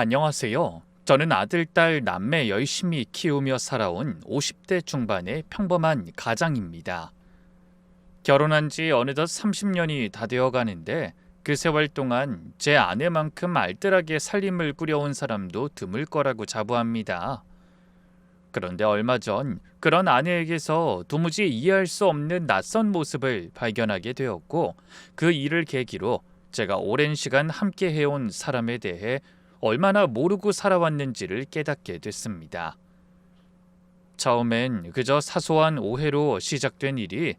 안녕하세요. 저는 아들, 딸, 남매 열심히 키우며 살아온 50대 중반의 평범한 가장입니다. 결혼한 지 어느덧 30년이 다 되어 가는데 그 세월 동안 제 아내만큼 알뜰하게 살림을 꾸려온 사람도 드물 거라고 자부합니다. 그런데 얼마 전 그런 아내에게서 도무지 이해할 수 없는 낯선 모습을 발견하게 되었고, 그 일을 계기로 제가 오랜 시간 함께 해온 사람에 대해 얼마나 모르고 살아왔는지를 깨닫게 됐습니다. 처음엔 그저 사소한 오해로 시작된 일이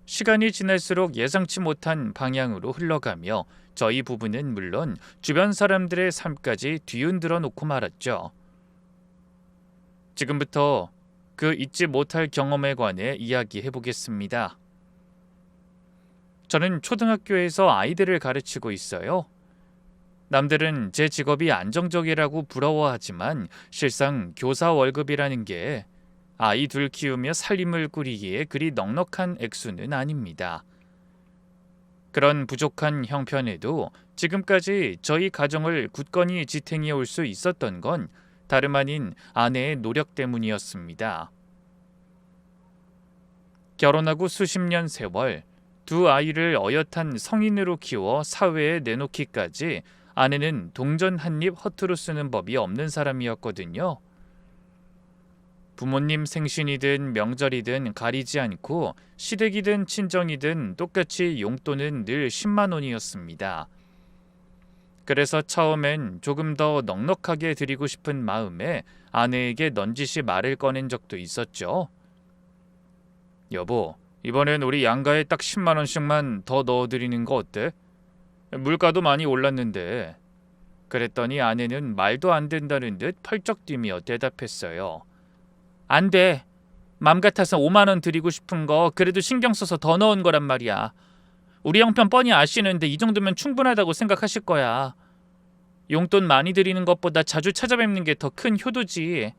시간이 지날수록 예상치 못한 방향으로 흘러가며 저희 부부는 물론 주변 사람들의 삶까지 뒤흔들어 놓고 말았죠. 지금부터 그 잊지 못할 경험에 관해 이야기해 보겠습니다. 저는 초등학교에서 아이들을 가르치고 있어요. 남들은 제 직업이 안정적이라고 부러워하지만 실상 교사 월급이라는 게 아이 둘 키우며 살림을 꾸리기에 그리 넉넉한 액수는 아닙니다. 그런 부족한 형편에도 지금까지 저희 가정을 굳건히 지탱해 올 수 있었던 건 다름 아닌 아내의 노력 때문이었습니다. 결혼하고 수십 년 세월, 두 아이를 어엿한 성인으로 키워 사회에 내놓기까지 아내는 동전 한 입 허투루 쓰는 법이 없는 사람이었거든요. 부모님 생신이든 명절이든 가리지 않고 시댁이든 친정이든 똑같이 용돈은 늘 10만 원이었습니다. 그래서 처음엔 조금 더 넉넉하게 드리고 싶은 마음에 아내에게 넌지시 말을 꺼낸 적도 있었죠. 여보, 이번엔 우리 양가에 딱 10만 원씩만 더 넣어드리는 거 어때? 물가도 많이 올랐는데. 그랬더니 아내는 말도 안 된다는 듯 펄쩍 뛰며 대답했어요. 안 돼. 맘 같아서 5만 원 드리고 싶은 거 그래도 신경 써서 더 넣은 거란 말이야. 우리 형편 뻔히 아시는데 이 정도면 충분하다고 생각하실 거야. 용돈 많이 드리는 것보다 자주 찾아뵙는 게 더 큰 효도지.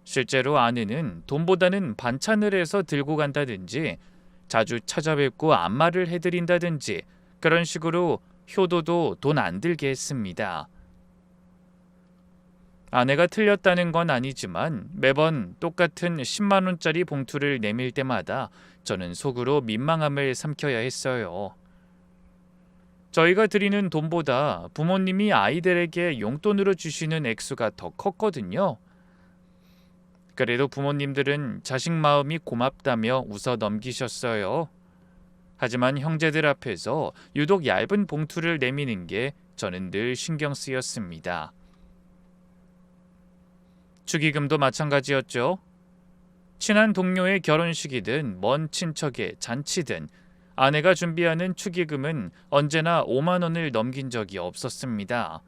실제로 아내는 돈보다는 반찬을 해서 들고 간다든지 자주 찾아뵙고 안마를 해드린다든지 그런 식으로 효도도 돈 안 들게 했습니다. 아내가 틀렸다는 건 아니지만 매번 똑같은 10만 원짜리 봉투를 내밀 때마다 저는 속으로 민망함을 삼켜야 했어요. 저희가 드리는 돈보다 부모님이 아이들에게 용돈으로 주시는 액수가 더 컸거든요. 그래도 부모님들은 자식 마음이 고맙다며 웃어 넘기셨어요. 하지만 형제들 앞에서 유독 얇은 봉투를 내미는 게 저는 늘 신경 쓰였습니다. 축의금도 마찬가지였죠. 친한 동료의 결혼식이든 먼 친척의 잔치든 아내가 준비하는 축의금은 언제나 5만 원을 넘긴 적이 없었습니다.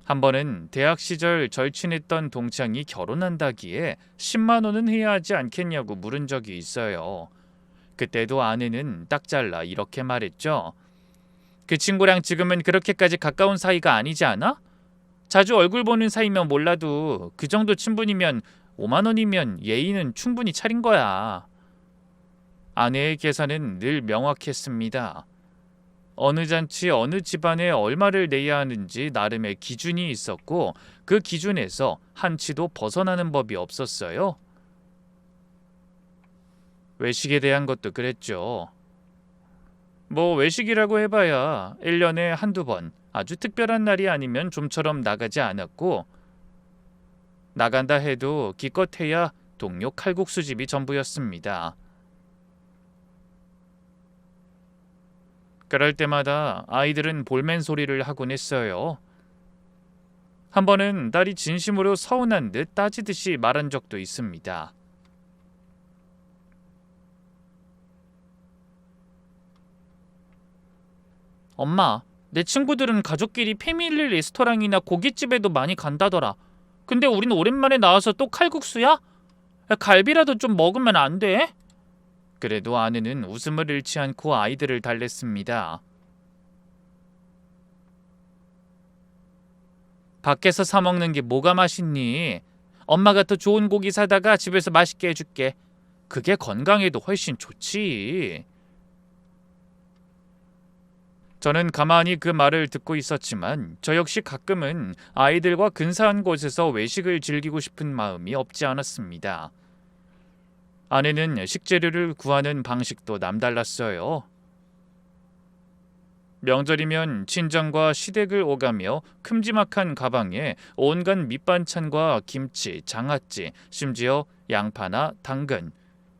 한 번은 대학 시절 절친했던 동창이 결혼한다기에 10만 원은 해야 하지 않겠냐고 물은 적이 있어요. 그때도 아내는 딱 잘라 이렇게 말했죠. 그 친구랑 지금은 그렇게까지 가까운 사이가 아니지 않아? 자주 얼굴 보는 사이면 몰라도 그 정도 친분이면 5만 원이면 예의는 충분히 차린 거야. 아내의 계산은 늘 명확했습니다. 어느 잔치 어느 집안에 얼마를 내야 하는지 나름의 기준이 있었고 그 기준에서 한치도 벗어나는 법이 없었어요. 외식에 대한 것도 그랬죠. 뭐 외식이라고 해봐야 1년에 한두 번 아주 특별한 날이 아니면 좀처럼 나가지 않았고 나간다 해도 기껏해야 동료 칼국수집이 전부였습니다. 그럴 때마다 아이들은 볼멘 소리를 하곤 했어요. 한 번은 딸이 진심으로 서운한 듯 따지듯이 말한 적도 있습니다. 엄마, 내 친구들은 가족끼리 패밀리 레스토랑이나 고깃집에도 많이 간다더라. 근데 우린 오랜만에 나와서 또 칼국수야? 야, 갈비라도 좀 먹으면 안 돼? 그래도 아내는 웃음을 잃지 않고 아이들을 달랬습니다. 밖에서 사 먹는 게 뭐가 맛있니? 엄마가 더 좋은 고기 사다가 집에서 맛있게 해줄게. 그게 건강에도 훨씬 좋지. 저는 가만히 그 말을 듣고 있었지만 저 역시 가끔은 아이들과 근사한 곳에서 외식을 즐기고 싶은 마음이 없지 않았습니다. 아내는 식재료를 구하는 방식도 남달랐어요. 명절이면 친정과 시댁을 오가며 큼지막한 가방에 온갖 밑반찬과 김치, 장아찌, 심지어 양파나 당근,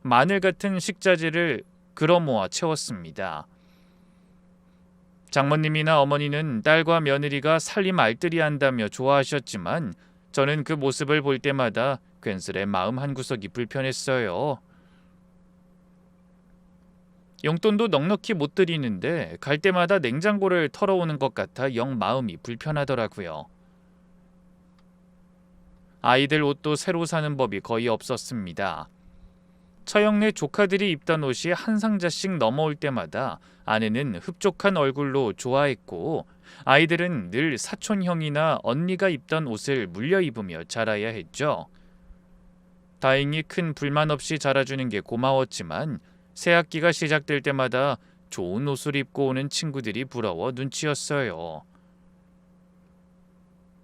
마늘 같은 식자재를 걸어모아 채웠습니다. 장모님이나 어머니는 딸과 며느리가 살림 알뜰히 한다며 좋아하셨지만 저는 그 모습을 볼 때마다 괜스레 마음 한구석이 불편했어요. 용돈도 넉넉히 못 드리는데 갈 때마다 냉장고를 털어오는 것 같아 영 마음이 불편하더라고요. 아이들 옷도 새로 사는 법이 거의 없었습니다. 처형네 조카들이 입던 옷이 한 상자씩 넘어올 때마다 아내는 흡족한 얼굴로 좋아했고 아이들은 늘 사촌형이나 언니가 입던 옷을 물려 입으며 자라야 했죠. 다행히 큰 불만 없이 자라주는 게 고마웠지만 새학기가 시작될 때마다 좋은 옷을 입고 오는 친구들이 부러워 눈치였어요.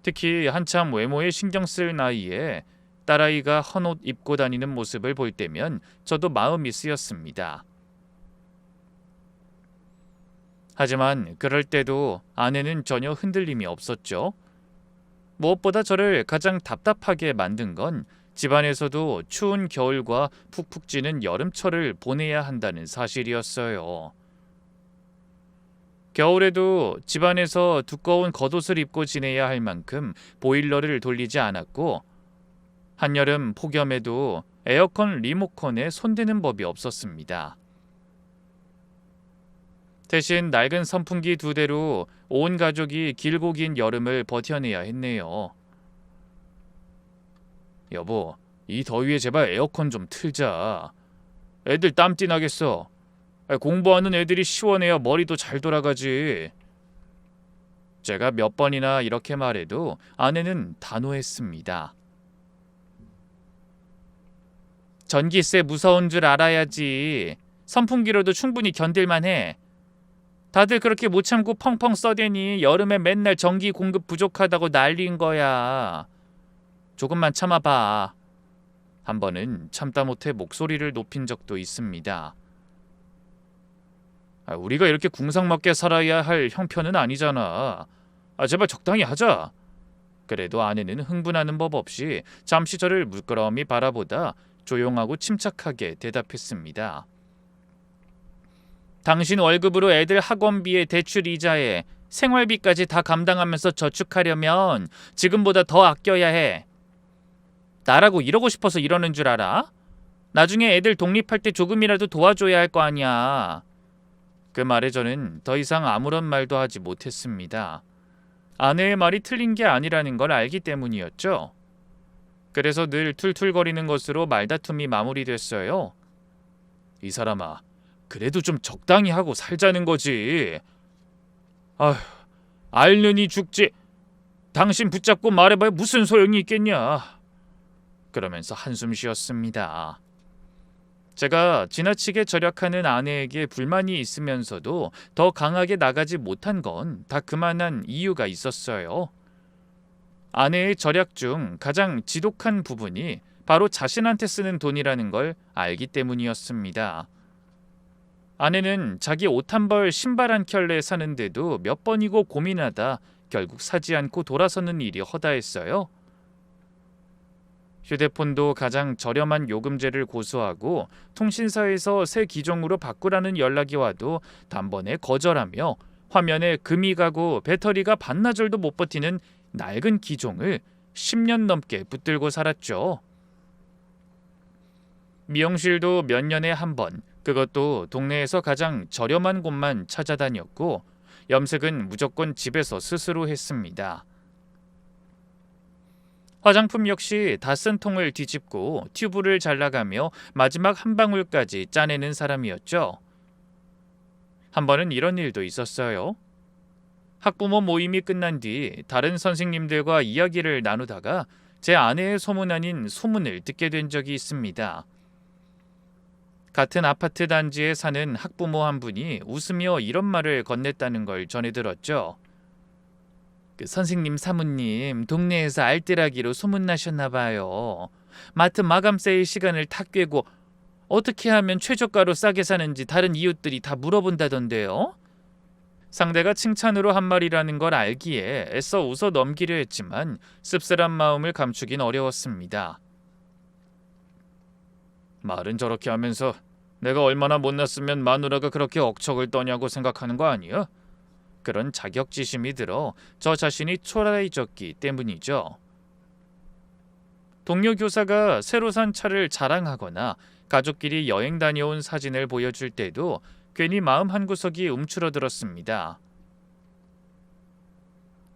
특히 한참 외모에 신경 쓸 나이에 딸아이가 헌옷 입고 다니는 모습을 볼 때면 저도 마음이 쓰였습니다. 하지만 그럴 때도 아내는 전혀 흔들림이 없었죠. 무엇보다 저를 가장 답답하게 만든 건 집안에서도 추운 겨울과 푹푹 찌는 여름철을 보내야 한다는 사실이었어요. 겨울에도 집안에서 두꺼운 겉옷을 입고 지내야 할 만큼 보일러를 돌리지 않았고 한여름 폭염에도 에어컨 리모컨에 손대는 법이 없었습니다. 대신 낡은 선풍기 2대로 온 가족이 길고 긴 여름을 버텨내야 했네요. 여보, 이 더위에 제발 에어컨 좀 틀자. 애들 땀띠 나겠어. 공부하는 애들이 시원해야 머리도 잘 돌아가지. 제가 몇 번이나 이렇게 말해도 아내는 단호했습니다. 전기세 무서운 줄 알아야지. 선풍기로도 충분히 견딜만 해. 다들 그렇게 못 참고 펑펑 써대니 여름에 맨날 전기 공급 부족하다고 난리인 거야. 조금만 참아봐. 한 번은 참다 못해 목소리를 높인 적도 있습니다. 우리가 이렇게 궁상맞게 살아야 할 형편은 아니잖아. 제발 적당히 하자. 그래도 아내는 흥분하는 법 없이 잠시 저를 물끄러미 바라보다 조용하고 침착하게 대답했습니다. 당신 월급으로 애들 학원비에 대출 이자에 생활비까지 다 감당하면서 저축하려면 지금보다 더 아껴야 해. 나라고 이러고 싶어서 이러는 줄 알아? 나중에 애들 독립할 때 조금이라도 도와줘야 할 거 아니야. 그 말에 저는 더 이상 아무런 말도 하지 못했습니다. 아내의 말이 틀린 게 아니라는 걸 알기 때문이었죠. 그래서 늘 툴툴거리는 것으로 말다툼이 마무리됐어요. 이 사람아, 그래도 좀 적당히 하고 살자는 거지. 아휴, 알느니 죽지. 당신 붙잡고 말해봐야 무슨 소용이 있겠냐. 그러면서 한숨 쉬었습니다. 제가 지나치게 절약하는 아내에게 불만이 있으면서도 더 강하게 나가지 못한 건 다 그만한 이유가 있었어요. 아내의 절약 중 가장 지독한 부분이 바로 자신한테 쓰는 돈이라는 걸 알기 때문이었습니다. 아내는 자기 옷 한 벌 신발 한 켤레 사는데도 몇 번이고 고민하다 결국 사지 않고 돌아서는 일이 허다했어요. 휴대폰도 가장 저렴한 요금제를 고수하고 통신사에서 새 기종으로 바꾸라는 연락이 와도 단번에 거절하며 화면에 금이 가고 배터리가 반나절도 못 버티는 낡은 기종을 10년 넘게 붙들고 살았죠. 미용실도 몇 년에 한 번, 그것도 동네에서 가장 저렴한 곳만 찾아다녔고 염색은 무조건 집에서 스스로 했습니다. 화장품 역시 다 쓴 통을 뒤집고 튜브를 잘라가며 마지막 한 방울까지 짜내는 사람이었죠. 한 번은 이런 일도 있었어요. 학부모 모임이 끝난 뒤 다른 선생님들과 이야기를 나누다가 제 아내의 소문 아닌 소문을 듣게 된 적이 있습니다. 같은 아파트 단지에 사는 학부모 한 분이 웃으며 이런 말을 건넸다는 걸 전해 들었죠. 선생님 사모님 동네에서 알뜰하기로 소문나셨나 봐요. 마트 마감 세일 시간을 다 꿰고 어떻게 하면 최저가로 싸게 사는지 다른 이웃들이 다 물어본다던데요. 상대가 칭찬으로 한 말이라는 걸 알기에 애써 웃어 넘기려 했지만 씁쓸한 마음을 감추긴 어려웠습니다. 말은 저렇게 하면서 내가 얼마나 못났으면 마누라가 그렇게 억척을 떠냐고 생각하는 거 아니야? 그런 자격지심이 들어 저 자신이 초라해졌기 때문이죠. 동료 교사가 새로 산 차를 자랑하거나 가족끼리 여행 다녀온 사진을 보여줄 때도 괜히 마음 한구석이 움츠러들었습니다.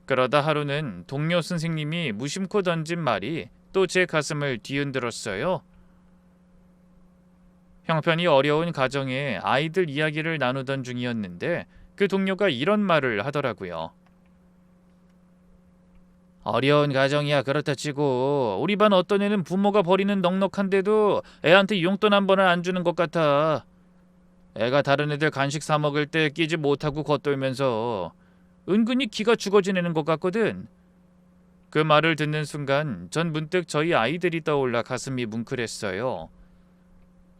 그러다 하루는 동료 선생님이 무심코 던진 말이 또 제 가슴을 뒤흔들었어요. 형편이 어려운 가정에 아이들 이야기를 나누던 중이었는데 그 동료가 이런 말을 하더라고요. 어려운 가정이야 그렇다 치고 우리 반 어떤 애는 부모가 버리는 넉넉한데도 애한테 용돈 한 번을 안 주는 것 같아. 애가 다른 애들 간식 사 먹을 때 끼지 못하고 겉돌면서 은근히 기가 죽어지내는 것 같거든. 그 말을 듣는 순간 전 문득 저희 아이들이 떠올라 가슴이 뭉클했어요.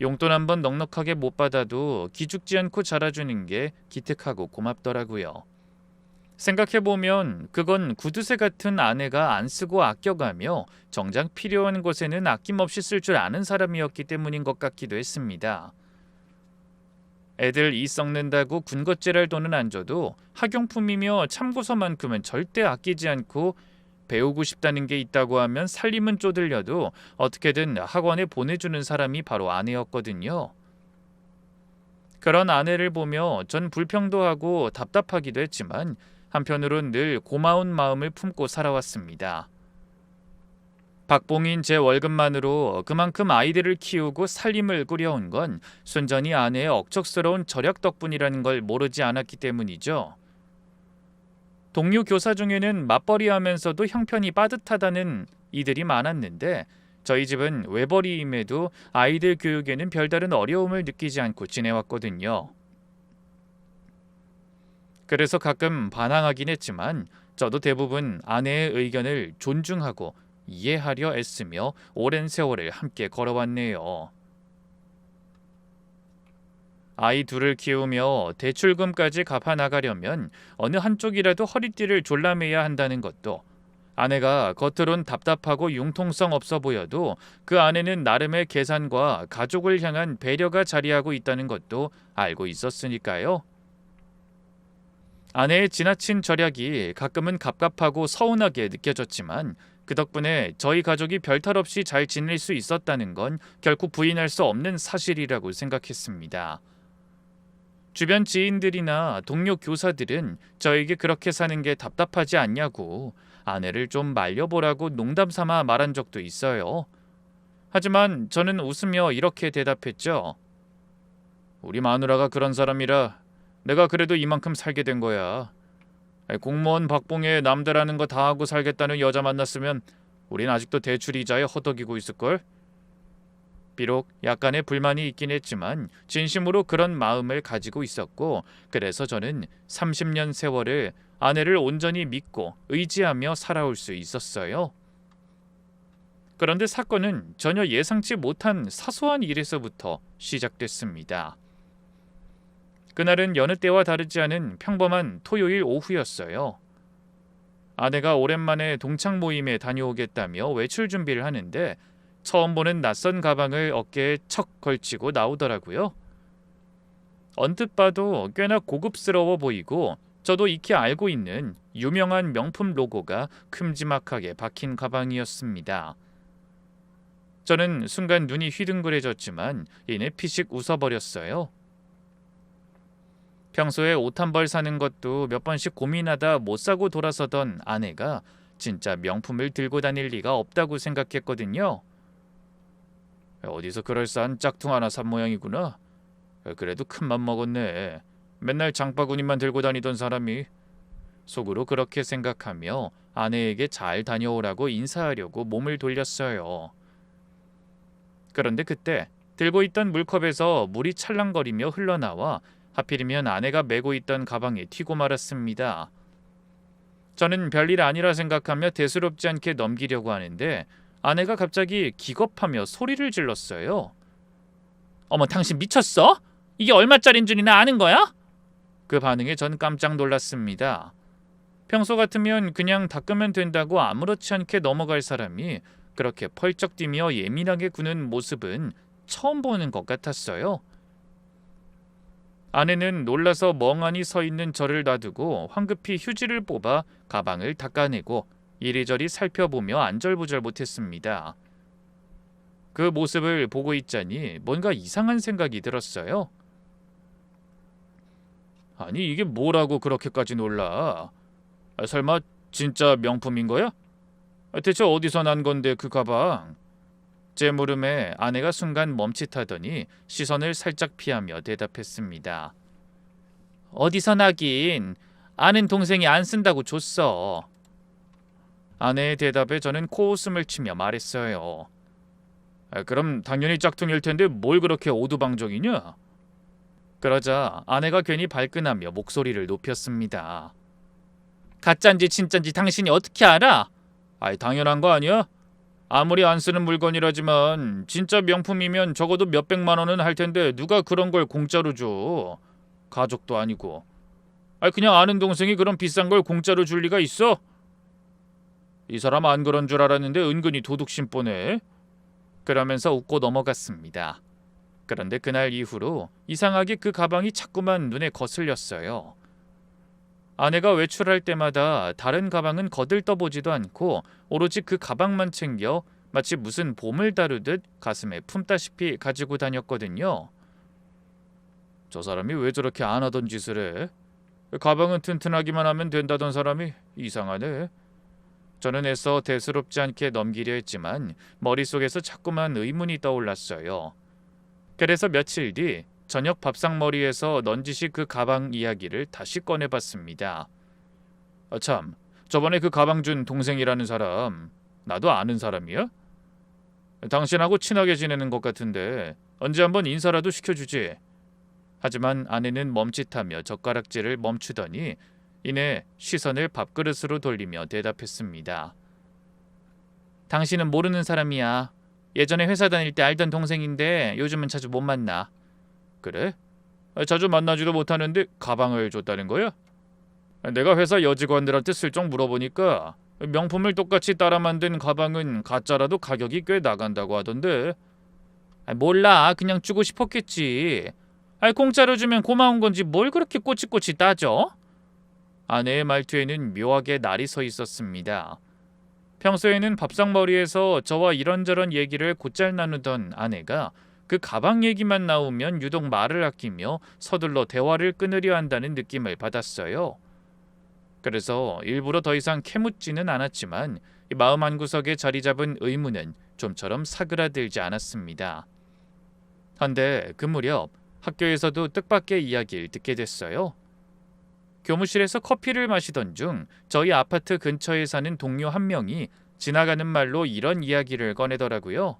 용돈 한 번 넉넉하게 못 받아도 기죽지 않고 자라주는 게 기특하고 고맙더라고요. 생각해보면 그건 구두쇠 같은 아내가 안 쓰고 아껴가며 정작 필요한 곳에는 아낌없이 쓸 줄 아는 사람이었기 때문인 것 같기도 했습니다. 애들 이 썩는다고 군것질할 돈은 안 줘도 학용품이며 참고서만큼은 절대 아끼지 않고 배우고 싶다는 게 있다고 하면 살림은 쪼들려도 어떻게든 학원에 보내주는 사람이 바로 아내였거든요. 그런 아내를 보며 전 불평도 하고 답답하기도 했지만 한편으론 늘 고마운 마음을 품고 살아왔습니다. 박봉인 제 월급만으로 그만큼 아이들을 키우고 살림을 꾸려온 건 순전히 아내의 억척스러운 절약 덕분이라는 걸 모르지 않았기 때문이죠. 동료 교사 중에는 맞벌이하면서도 형편이 빠듯하다는 이들이 많았는데 저희 집은 외벌이임에도 아이들 교육에는 별다른 어려움을 느끼지 않고 지내왔거든요. 그래서 가끔 반항하긴 했지만 저도 대부분 아내의 의견을 존중하고 이해하려 애쓰며 오랜 세월을 함께 걸어왔네요. 아이 둘을 키우며 대출금까지 갚아나가려면 어느 한쪽이라도 허리띠를 졸라매야 한다는 것도, 아내가 겉으론 답답하고 융통성 없어 보여도 그 안에는 나름의 계산과 가족을 향한 배려가 자리하고 있다는 것도 알고 있었으니까요. 아내의 지나친 절약이 가끔은 갑갑하고 서운하게 느껴졌지만 그 덕분에 저희 가족이 별탈 없이 잘 지낼 수 있었다는 건 결코 부인할 수 없는 사실이라고 생각했습니다. 주변 지인들이나 동료 교사들은 저에게 그렇게 사는 게 답답하지 않냐고 아내를 좀 말려보라고 농담 삼아 말한 적도 있어요. 하지만 저는 웃으며 이렇게 대답했죠. 우리 마누라가 그런 사람이라 내가 그래도 이만큼 살게 된 거야. 공무원 박봉에 남들하는 거 다 하고 살겠다는 여자 만났으면 우린 아직도 대출 이자에 허덕이고 있을걸? 비록 약간의 불만이 있긴 했지만 진심으로 그런 마음을 가지고 있었고, 그래서 저는 30년 세월을 아내를 온전히 믿고 의지하며 살아올 수 있었어요. 그런데 사건은 전혀 예상치 못한 사소한 일에서부터 시작됐습니다. 그날은 여느 때와 다르지 않은 평범한 토요일 오후였어요. 아내가 오랜만에 동창 모임에 다녀오겠다며 외출 준비를 하는데 처음 보는 낯선 가방을 어깨에 척 걸치고 나오더라고요. 언뜻 봐도 꽤나 고급스러워 보이고 저도 익히 알고 있는 유명한 명품 로고가 큼지막하게 박힌 가방이었습니다. 저는 순간 눈이 휘둥그레졌지만 이내 피식 웃어버렸어요. 평소에 옷 한 벌 사는 것도 몇 번씩 고민하다 못 사고 돌아서던 아내가 진짜 명품을 들고 다닐 리가 없다고 생각했거든요. 어디서 그럴싸한 짝퉁 하나 산 모양이구나. 그래도 큰맘 먹었네. 맨날 장바구니만 들고 다니던 사람이. 속으로 그렇게 생각하며 아내에게 잘 다녀오라고 인사하려고 몸을 돌렸어요. 그런데 그때 들고 있던 물컵에서 물이 찰랑거리며 흘러나와 하필이면 아내가 메고 있던 가방에 튀고 말았습니다. 저는 별일 아니라 생각하며 대수롭지 않게 넘기려고 하는데 아내가 갑자기 기겁하며 소리를 질렀어요. 어머, 당신 미쳤어? 이게 얼마짜린 줄이나 아는 거야? 그 반응에 전 깜짝 놀랐습니다. 평소 같으면 그냥 닦으면 된다고 아무렇지 않게 넘어갈 사람이 그렇게 펄쩍 뛰며 예민하게 구는 모습은 처음 보는 것 같았어요. 아내는 놀라서 멍하니 서 있는 저를 놔두고 황급히 휴지를 뽑아 가방을 닦아내고 이리저리 살펴보며 안절부절 못했습니다. 그 모습을 보고 있자니 뭔가 이상한 생각이 들었어요. 아니, 이게 뭐라고 그렇게까지 놀라? 설마 진짜 명품인 거야? 대체 어디서 난 건데 그 가방? 제 물음에 아내가 순간 멈칫하더니 시선을 살짝 피하며 대답했습니다. 어디서 나긴, 아는 동생이 안 쓴다고 줬어. 아내의 대답에 저는 코웃음을 치며 말했어요. 그럼 당연히 짝퉁일 텐데 뭘 그렇게 오두방정이냐? 그러자 아내가 괜히 발끈하며 목소리를 높였습니다. 가짜인지 진짜인지 당신이 어떻게 알아? 당연한 거 아니야? 아무리 안 쓰는 물건이라지만 진짜 명품이면 적어도 몇백만 원은 할 텐데 누가 그런 걸 공짜로 줘? 가족도 아니고. 그냥 아는 동생이 그런 비싼 걸 공짜로 줄 리가 있어? 이 사람 안 그런 줄 알았는데 은근히 도둑심 보네. 그러면서 웃고 넘어갔습니다. 그런데 그날 이후로 이상하게 그 가방이 자꾸만 눈에 거슬렸어요. 아내가 외출할 때마다 다른 가방은 거들떠보지도 않고 오로지 그 가방만 챙겨 마치 무슨 보물 다루듯 가슴에 품다시피 가지고 다녔거든요. 저 사람이 왜 저렇게 안 하던 짓을 해? 가방은 튼튼하기만 하면 된다던 사람이 이상하네. 저는 애써 대수롭지 않게 넘기려 했지만 머릿속에서 자꾸만 의문이 떠올랐어요. 그래서 며칠 뒤 저녁 밥상머리에서 넌지시 그 가방 이야기를 다시 꺼내봤습니다. 참, 저번에 그 가방 준 동생이라는 사람 나도 아는 사람이야? 당신하고 친하게 지내는 것 같은데 언제 한번 인사라도 시켜주지. 하지만 아내는 멈칫하며 젓가락질을 멈추더니 이내 시선을 밥그릇으로 돌리며 대답했습니다. 당신은 모르는 사람이야. 예전에 회사 다닐 때 알던 동생인데 요즘은 자주 못 만나. 그래? 자주 만나지도 못하는데 가방을 줬다는 거야? 내가 회사 여직원들한테 슬쩍 물어보니까 명품을 똑같이 따라 만든 가방은 가짜라도 가격이 꽤 나간다고 하던데. 몰라, 그냥 주고 싶었겠지. 공짜로 주면 고마운 건지 뭘 그렇게 꼬치꼬치 따져? 아내의 말투에는 묘하게 날이 서 있었습니다. 평소에는 밥상머리에서 저와 이런저런 얘기를 곧잘 나누던 아내가 그 가방 얘기만 나오면 유독 말을 아끼며 서둘러 대화를 끊으려 한다는 느낌을 받았어요. 그래서 일부러 더 이상 캐묻지는 않았지만 마음 한구석에 자리 잡은 의문은 좀처럼 사그라들지 않았습니다. 한데 그 무렵 학교에서도 뜻밖의 이야기를 듣게 됐어요. 교무실에서 커피를 마시던 중 저희 아파트 근처에 사는 동료 한 명이 지나가는 말로 이런 이야기를 꺼내더라고요.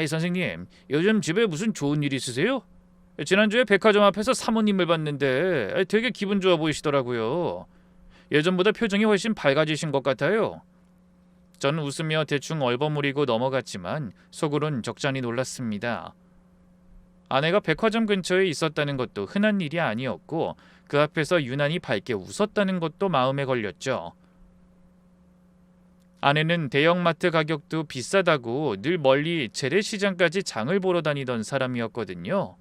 선생님, 요즘 집에 무슨 좋은 일 있으세요? 지난주에 백화점 앞에서 사모님을 봤는데 되게 기분 좋아 보이시더라고요. 예전보다 표정이 훨씬 밝아지신 것 같아요. 전 웃으며 대충 얼버무리고 넘어갔지만 속으론 적잖이 놀랐습니다. 아내가 백화점 근처에 있었다는 것도 흔한 일이 아니었고 그 앞에서 유난히 밝게 웃었다는 것도 마음에 걸렸죠. 아내는 대형마트 가격도 비싸다고 늘 멀리 재래시장까지 장을 보러 다니던 사람이었거든요.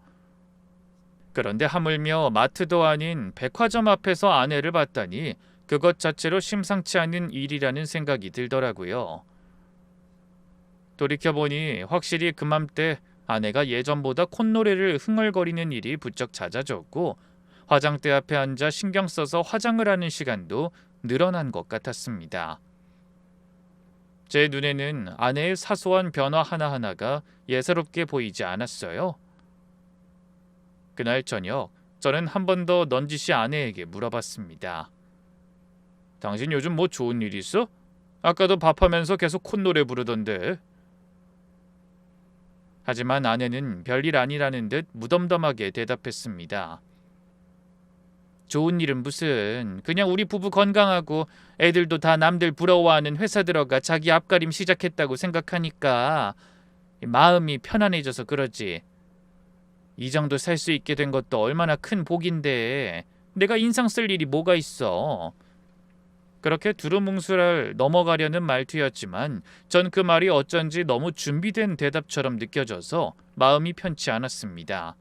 그런데 하물며 마트도 아닌 백화점 앞에서 아내를 봤다니 그것 자체로 심상치 않은 일이라는 생각이 들더라고요. 돌이켜보니 확실히 그맘때 아내가 예전보다 콧노래를 흥얼거리는 일이 부쩍 잦아졌고 화장대 앞에 앉아 신경 써서 화장을 하는 시간도 늘어난 것 같았습니다. 제 눈에는 아내의 사소한 변화 하나하나가 예사롭게 보이지 않았어요. 그날 저녁 저는 한 번 더 넌지시 아내에게 물어봤습니다. 당신 요즘 뭐 좋은 일 있어? 아까도 밥하면서 계속 콧노래 부르던데. 하지만 아내는 별일 아니라는 듯 무덤덤하게 대답했습니다. 좋은 일은 무슨, 그냥 우리 부부 건강하고 애들도 다 남들 부러워하는 회사 들어가 자기 앞가림 시작했다고 생각하니까 마음이 편안해져서 그러지. 이 정도 살 수 있게 된 것도 얼마나 큰 복인데 내가 인상 쓸 일이 뭐가 있어. 그렇게 두루뭉술을 넘어가려는 말투였지만 전 그 말이 어쩐지 너무 준비된 대답처럼 느껴져서 마음이 편치 않았습니다.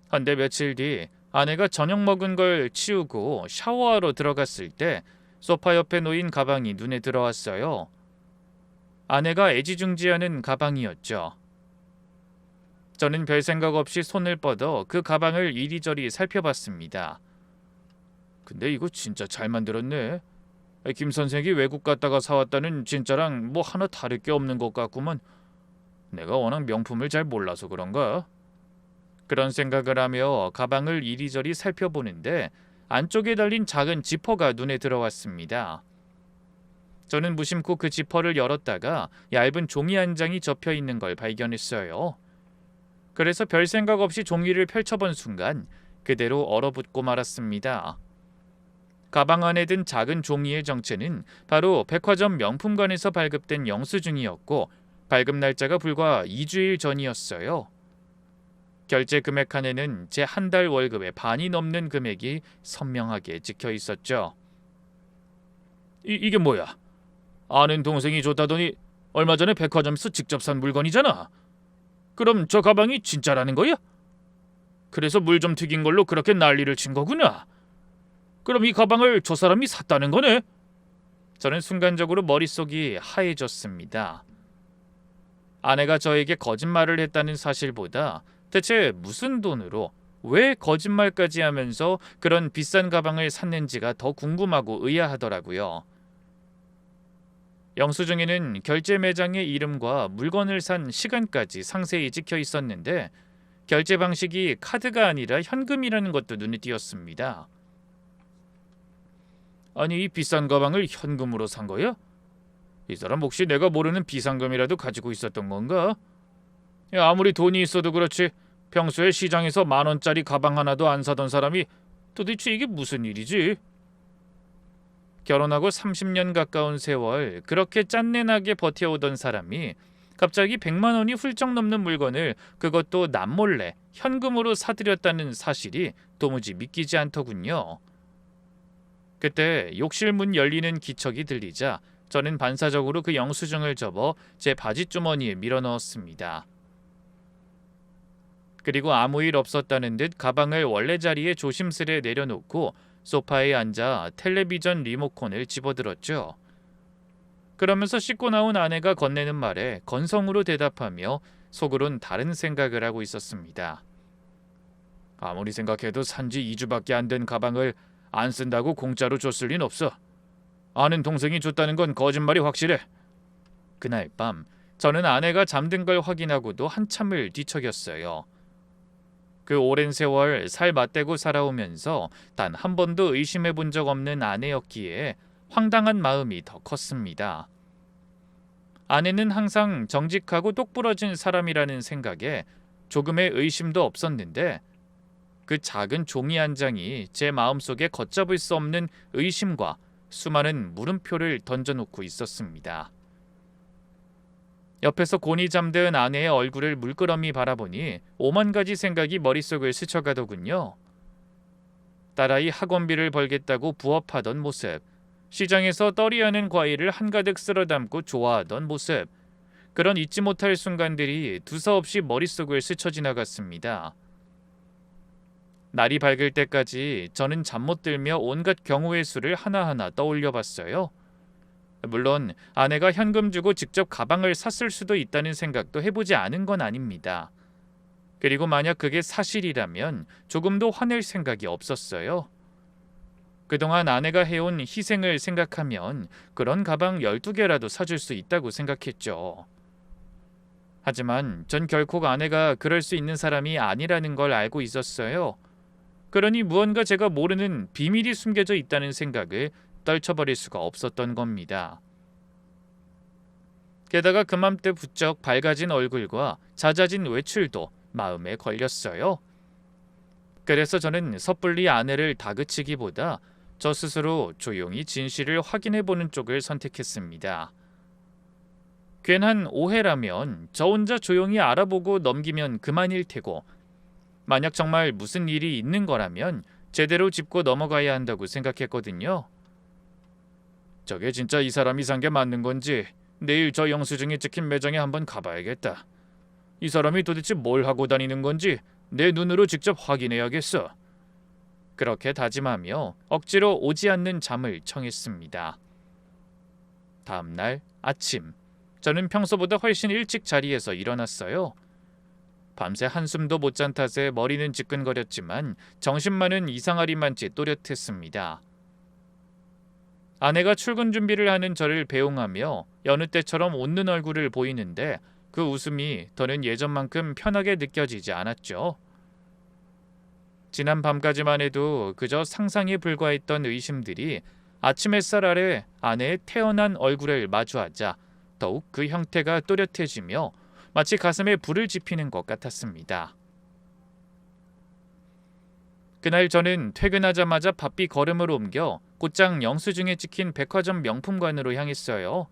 한데 며칠 뒤 아내가 저녁 먹은 걸 치우고 샤워하러 들어갔을 때 소파 옆에 놓인 가방이 눈에 들어왔어요. 아내가 애지중지하는 가방이었죠. 저는 별 생각 없이 손을 뻗어 그 가방을 이리저리 살펴봤습니다. 근데 이거 진짜 잘 만들었네. 김 선생이 외국 갔다가 사왔다는 진짜랑 뭐 하나 다를 게 없는 것 같구먼. 내가 워낙 명품을 잘 몰라서 그런가? 그런 생각을 하며 가방을 이리저리 살펴보는데 안쪽에 달린 작은 지퍼가 눈에 들어왔습니다. 저는 무심코 그 지퍼를 열었다가 얇은 종이 한 장이 접혀 있는 걸 발견했어요. 그래서 별 생각 없이 종이를 펼쳐본 순간 그대로 얼어붙고 말았습니다. 가방 안에 든 작은 종이의 정체는 바로 백화점 명품관에서 발급된 영수증이었고 발급 날짜가 불과 2주일 전이었어요. 결제 금액 칸에는 제 한 달 월급의 반이 넘는 금액이 선명하게 찍혀 있었죠. 이게 뭐야? 아는 동생이 줬다더니 얼마 전에 백화점에서 직접 산 물건이잖아. 그럼 저 가방이 진짜라는 거야? 그래서 물 좀 튀긴 걸로 그렇게 난리를 친 거구나. 그럼 이 가방을 저 사람이 샀다는 거네? 저는 순간적으로 머릿속이 하얘졌습니다. 아내가 저에게 거짓말을 했다는 사실보다 대체 무슨 돈으로 왜 거짓말까지 하면서 그런 비싼 가방을 샀는지가 더 궁금하고 의아하더라고요. 영수증에는 결제 매장의 이름과 물건을 산 시간까지 상세히 찍혀 있었는데 결제 방식이 카드가 아니라 현금이라는 것도 눈에 띄었습니다. 아니, 이 비싼 가방을 현금으로 산 거야? 이 사람 혹시 내가 모르는 비상금이라도 가지고 있었던 건가? 야, 아무리 돈이 있어도 그렇지 평소에 시장에서 10,000원짜리 가방 하나도 안 사던 사람이 도대체 이게 무슨 일이지? 결혼하고 30년 가까운 세월 그렇게 짠내나게 버텨오던 사람이 갑자기 100만 원이 훌쩍 넘는 물건을 그것도 남몰래 현금으로 사들였다는 사실이 도무지 믿기지 않더군요. 그때 욕실 문 열리는 기척이 들리자 저는 반사적으로 그 영수증을 접어 제 바지 주머니에 밀어넣었습니다. 그리고 아무 일 없었다는 듯 가방을 원래 자리에 조심스레 내려놓고 소파에 앉아 텔레비전 리모컨을 집어들었죠. 그러면서 씻고 나온 아내가 건네는 말에 건성으로 대답하며 속으론 다른 생각을 하고 있었습니다. 아무리 생각해도 산지 2주밖에 안 된 가방을 안 쓴다고 공짜로 줬을 린 없어. 아는 동생이 줬다는 건 거짓말이 확실해. 그날 밤 저는 아내가 잠든 걸 확인하고도 한참을 뒤척였어요. 그 오랜 세월 살 맞대고 살아오면서 단 한 번도 의심해 본 적 없는 아내였기에 황당한 마음이 더 컸습니다. 아내는 항상 정직하고 똑부러진 사람이라는 생각에 조금의 의심도 없었는데 그 작은 종이 한 장이 제 마음속에 걷잡을 수 없는 의심과 수많은 물음표를 던져놓고 있었습니다. 옆에서 곤히 잠든 아내의 얼굴을 물끄러미 바라보니 오만 가지 생각이 머릿속을 스쳐가더군요. 딸아이 학원비를 벌겠다고 부업하던 모습, 시장에서 떨이하는 과일을 한가득 쓸어 담고 좋아하던 모습, 그런 잊지 못할 순간들이 두서없이 머릿속을 스쳐 지나갔습니다. 날이 밝을 때까지 저는 잠 못 들며 온갖 경우의 수를 하나하나 떠올려 봤어요. 물론 아내가 현금 주고 직접 가방을 샀을 수도 있다는 생각도 해보지 않은 건 아닙니다. 그리고 만약 그게 사실이라면 조금도 화낼 생각이 없었어요. 그동안 아내가 해온 희생을 생각하면 그런 가방 12개라도 사줄 수 있다고 생각했죠. 하지만 전 결코 아내가 그럴 수 있는 사람이 아니라는 걸 알고 있었어요. 그러니 무언가 제가 모르는 비밀이 숨겨져 있다는 생각을 떨쳐버릴 수가 없었던 겁니다. 게다가 그맘때 부쩍 밝아진 얼굴과 잦아진 외출도 마음에 걸렸어요. 그래서 저는 섣불리 아내를 다그치기보다 저 스스로 조용히 진실을 확인해보는 쪽을 선택했습니다. 괜한 오해라면 저 혼자 조용히 알아보고 넘기면 그만일 테고, 만약 정말 무슨 일이 있는 거라면 제대로 짚고 넘어가야 한다고 생각했거든요. 저게 진짜 이 사람이 산 게 맞는 건지 내일 저 영수증이 찍힌 매장에 한번 가봐야겠다. 이 사람이 도대체 뭘 하고 다니는 건지 내 눈으로 직접 확인해야겠어. 그렇게 다짐하며 억지로 오지 않는 잠을 청했습니다. 다음 날 아침, 저는 평소보다 훨씬 일찍 자리에서 일어났어요. 밤새 한숨도 못 잔 탓에 머리는 지끈거렸지만 정신만은 이상하리만치 또렷했습니다. 아내가 출근 준비를 하는 저를 배웅하며 여느 때처럼 웃는 얼굴을 보이는데 그 웃음이 더는 예전만큼 편하게 느껴지지 않았죠. 지난 밤까지만 해도 그저 상상에 불과했던 의심들이 아침 햇살 아래 아내의 태어난 얼굴을 마주하자 더욱 그 형태가 또렷해지며 마치 가슴에 불을 지피는 것 같았습니다. 그날 저는 퇴근하자마자 바삐 걸음을 옮겨 곧장 영수증에 찍힌 백화점 명품관으로 향했어요.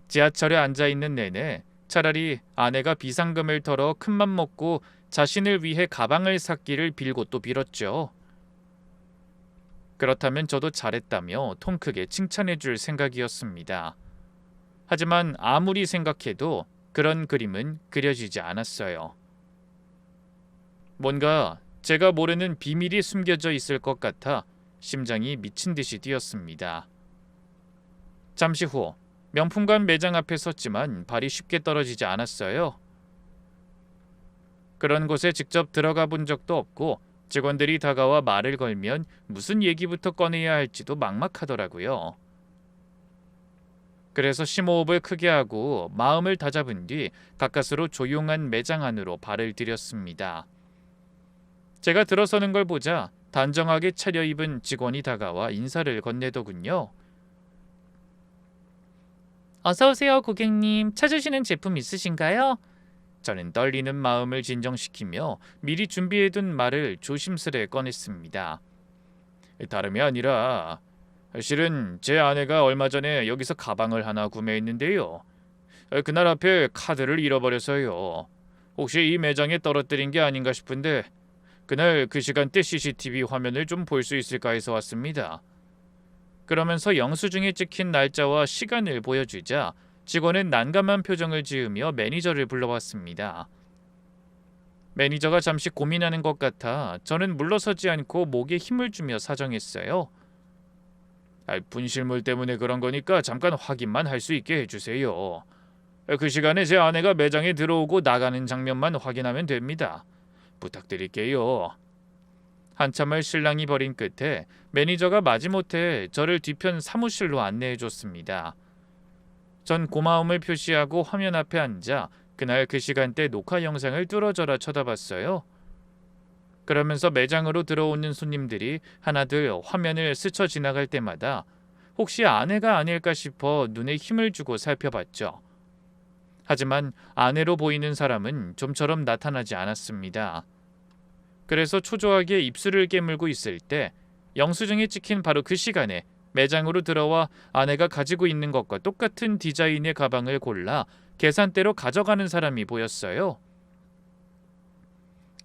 지하철에 앉아있는 내내 차라리 아내가 비상금을 털어 큰맘 먹고 자신을 위해 가방을 샀기를 빌고 또 빌었죠. 그렇다면 저도 잘했다며 통 크게 칭찬해줄 생각이었습니다. 하지만 아무리 생각해도 그런 그림은 그려지지 않았어요. 뭔가 제가 모르는 비밀이 숨겨져 있을 것 같아 심장이 미친 듯이 뛰었습니다. 잠시 후 명품관 매장 앞에 섰지만 발이 쉽게 떨어지지 않았어요. 그런 곳에 직접 들어가 본 적도 없고 직원들이 다가와 말을 걸면 무슨 얘기부터 꺼내야 할지도 막막하더라고요. 그래서 심호흡을 크게 하고 마음을 다잡은 뒤 가까스로 조용한 매장 안으로 발을 들였습니다. 제가 들어서는 걸 보자 단정하게 차려입은 직원이 다가와 인사를 건네더군요. 어서 오세요, 고객님. 찾으시는 제품 있으신가요? 저는 떨리는 마음을 진정시키며 미리 준비해둔 말을 조심스레 꺼냈습니다. 다름이 아니라 실은 제 아내가 얼마 전에 여기서 가방을 하나 구매했는데요. 그날 앞에 카드를 잃어버려서요. 혹시 이 매장에 떨어뜨린 게 아닌가 싶은데 그날 그 시간대 CCTV 화면을 좀 볼 수 있을까 해서 왔습니다. 그러면서 영수증에 찍힌 날짜와 시간을 보여주자 직원은 난감한 표정을 지으며 매니저를 불러왔습니다. 매니저가 잠시 고민하는 것 같아 저는 물러서지 않고 목에 힘을 주며 사정했어요. 분실물 때문에 그런 거니까 잠깐 확인만 할 수 있게 해주세요. 그 시간에 제 아내가 매장에 들어오고 나가는 장면만 확인하면 됩니다. 부탁드릴게요. 한참을 실랑이 벌인 끝에 매니저가 마지못해 저를 뒤편 사무실로 안내해줬습니다. 전 고마움을 표시하고 화면 앞에 앉아 그날 그 시간대 녹화 영상을 뚫어져라 쳐다봤어요. 그러면서 매장으로 들어오는 손님들이 하나둘 화면을 스쳐 지나갈 때마다 혹시 아내가 아닐까 싶어 눈에 힘을 주고 살펴봤죠. 하지만 아내로 보이는 사람은 좀처럼 나타나지 않았습니다. 그래서 초조하게 입술을 깨물고 있을 때 영수증에 찍힌 바로 그 시간에 매장으로 들어와 아내가 가지고 있는 것과 똑같은 디자인의 가방을 골라 계산대로 가져가는 사람이 보였어요.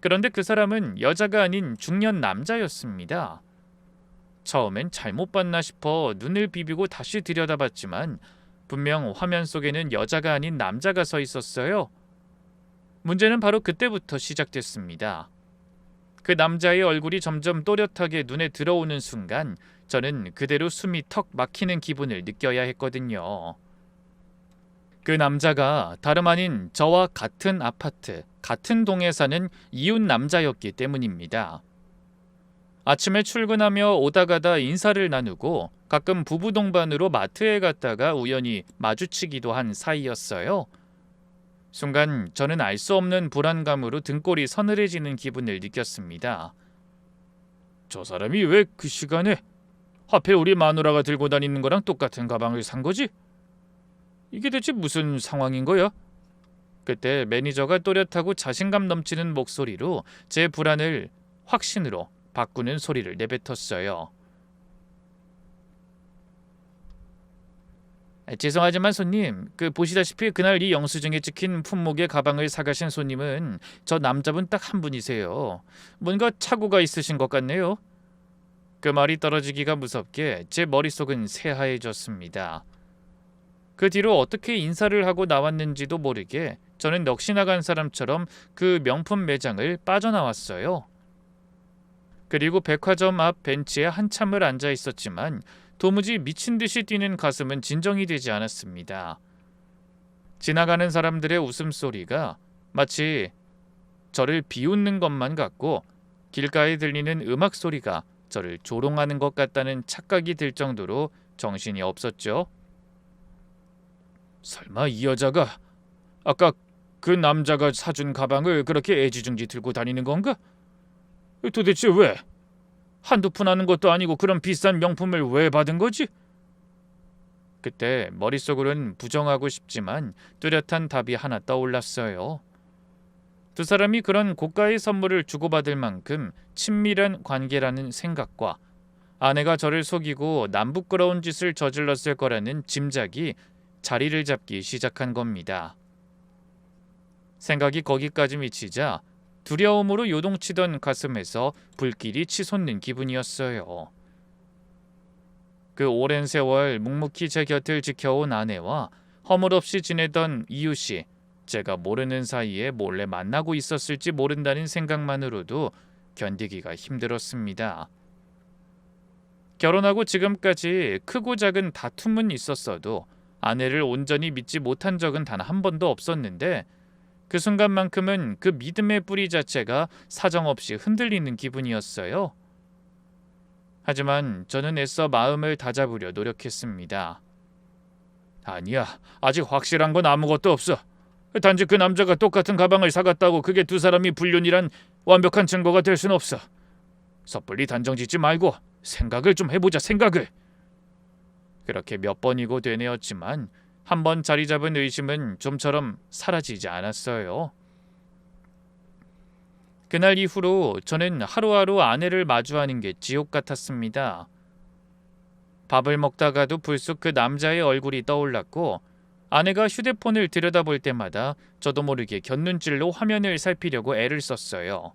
그런데 그 사람은 여자가 아닌 중년 남자였습니다. 처음엔 잘못 봤나 싶어 눈을 비비고 다시 들여다봤지만 분명 화면 속에는 여자가 아닌 남자가 서 있었어요. 문제는 바로 그때부터 시작됐습니다. 그 남자의 얼굴이 점점 또렷하게 눈에 들어오는 순간 저는 그대로 숨이 턱 막히는 기분을 느껴야 했거든요. 그 남자가 다름 아닌 저와 같은 아파트, 같은 동에 사는 이웃 남자였기 때문입니다. 아침에 출근하며 오다 가다 인사를 나누고 가끔 부부 동반으로 마트에 갔다가 우연히 마주치기도 한 사이였어요. 순간 저는 알 수 없는 불안감으로 등골이 서늘해지는 기분을 느꼈습니다. 저 사람이 왜 그 시간에 하필 우리 마누라가 들고 다니는 거랑 똑같은 가방을 산 거지? 이게 대체 무슨 상황인 거야? 그때 매니저가 또렷하고 자신감 넘치는 목소리로 제 불안을 확신으로 바꾸는 소리를 내뱉었어요. 죄송하지만 손님, 보시다시피 그날 이 영수증에 찍힌 품목의 가방을 사가신 손님은 저 남자분 딱 한 분이세요. 뭔가 착오가 있으신 것 같네요. 그 말이 떨어지기가 무섭게 제 머릿속은 새하얘졌습니다. 그 뒤로 어떻게 인사를 하고 나왔는지도 모르게 저는 넋이 나간 사람처럼 그 명품 매장을 빠져나왔어요. 그리고 백화점 앞 벤치에 한참을 앉아 있었지만 도무지 미친 듯이 뛰는 가슴은 진정이 되지 않았습니다. 지나가는 사람들의 웃음소리가 마치 저를 비웃는 것만 같고 길가에 들리는 음악 소리가 저를 조롱하는 것 같다는 착각이 들 정도로 정신이 없었죠. 설마 이 여자가 아까 그 남자가 사준 가방을 그렇게 애지중지 들고 다니는 건가? 도대체 왜? 한두 푼 하는 것도 아니고 그런 비싼 명품을 왜 받은 거지? 그때 머릿속으로는 부정하고 싶지만 뚜렷한 답이 하나 떠올랐어요. 두 사람이 그런 고가의 선물을 주고받을 만큼 친밀한 관계라는 생각과 아내가 저를 속이고 남부끄러운 짓을 저질렀을 거라는 짐작이 자리를 잡기 시작한 겁니다. 생각이 거기까지 미치자 두려움으로 요동치던 가슴에서 불길이 치솟는 기분이었어요. 그 오랜 세월 묵묵히 제 곁을 지켜온 아내와 허물없이 지내던 이웃이 제가 모르는 사이에 몰래 만나고 있었을지 모른다는 생각만으로도 견디기가 힘들었습니다. 결혼하고 지금까지 크고 작은 다툼은 있었어도 아내를 온전히 믿지 못한 적은 단 한 번도 없었는데 그 순간만큼은 그 믿음의 뿌리 자체가 사정없이 흔들리는 기분이었어요. 하지만 저는 애써 마음을 다잡으려 노력했습니다. 아니야, 아직 확실한 건 아무것도 없어. 단지 그 남자가 똑같은 가방을 사갔다고 그게 두 사람이 불륜이란 완벽한 증거가 될 순 없어. 섣불리 단정짓지 말고 생각을 좀 해보자, 생각을. 그렇게 몇 번이고 되뇌었지만 한 번 자리 잡은 의심은 좀처럼 사라지지 않았어요. 그날 이후로 저는 하루하루 아내를 마주하는 게 지옥 같았습니다. 밥을 먹다가도 불쑥 그 남자의 얼굴이 떠올랐고 아내가 휴대폰을 들여다볼 때마다 저도 모르게 곁눈질로 화면을 살피려고 애를 썼어요.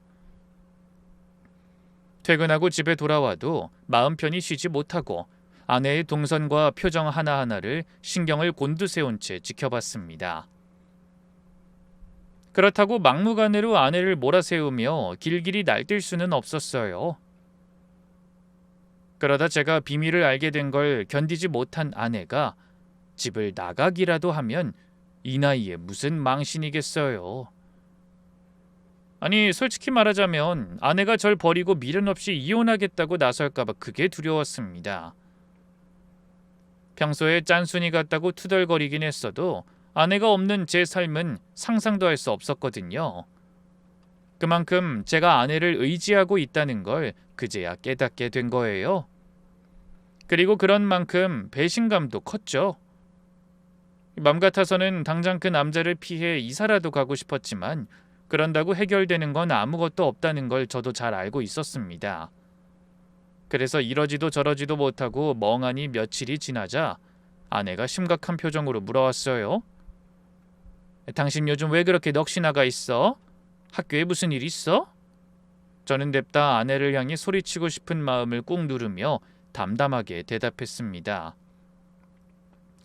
퇴근하고 집에 돌아와도 마음 편히 쉬지 못하고 아내의 동선과 표정 하나하나를 신경을 곤두세운 채 지켜봤습니다. 그렇다고 막무가내로 아내를 몰아세우며 길길이 날뛸 수는 없었어요. 그러다 제가 비밀을 알게 된 걸 견디지 못한 아내가 집을 나가기라도 하면 이 나이에 무슨 망신이겠어요. 아니, 솔직히 말하자면 아내가 절 버리고 미련 없이 이혼하겠다고 나설까 봐 그게 두려웠습니다. 평소에 짠순이 같다고 투덜거리긴 했어도 아내가 없는 제 삶은 상상도 할 수 없었거든요. 그만큼 제가 아내를 의지하고 있다는 걸 그제야 깨닫게 된 거예요. 그리고 그런 만큼 배신감도 컸죠. 맘 같아서는 당장 그 남자를 피해 이사라도 가고 싶었지만 그런다고 해결되는 건 아무것도 없다는 걸 저도 잘 알고 있었습니다. 그래서 이러지도 저러지도 못하고 멍하니 며칠이 지나자 아내가 심각한 표정으로 물어왔어요. 당신 요즘 왜 그렇게 넋이 나가 있어? 학교에 무슨 일 있어? 저는 냅다 아내를 향해 소리치고 싶은 마음을 꾹 누르며 담담하게 대답했습니다.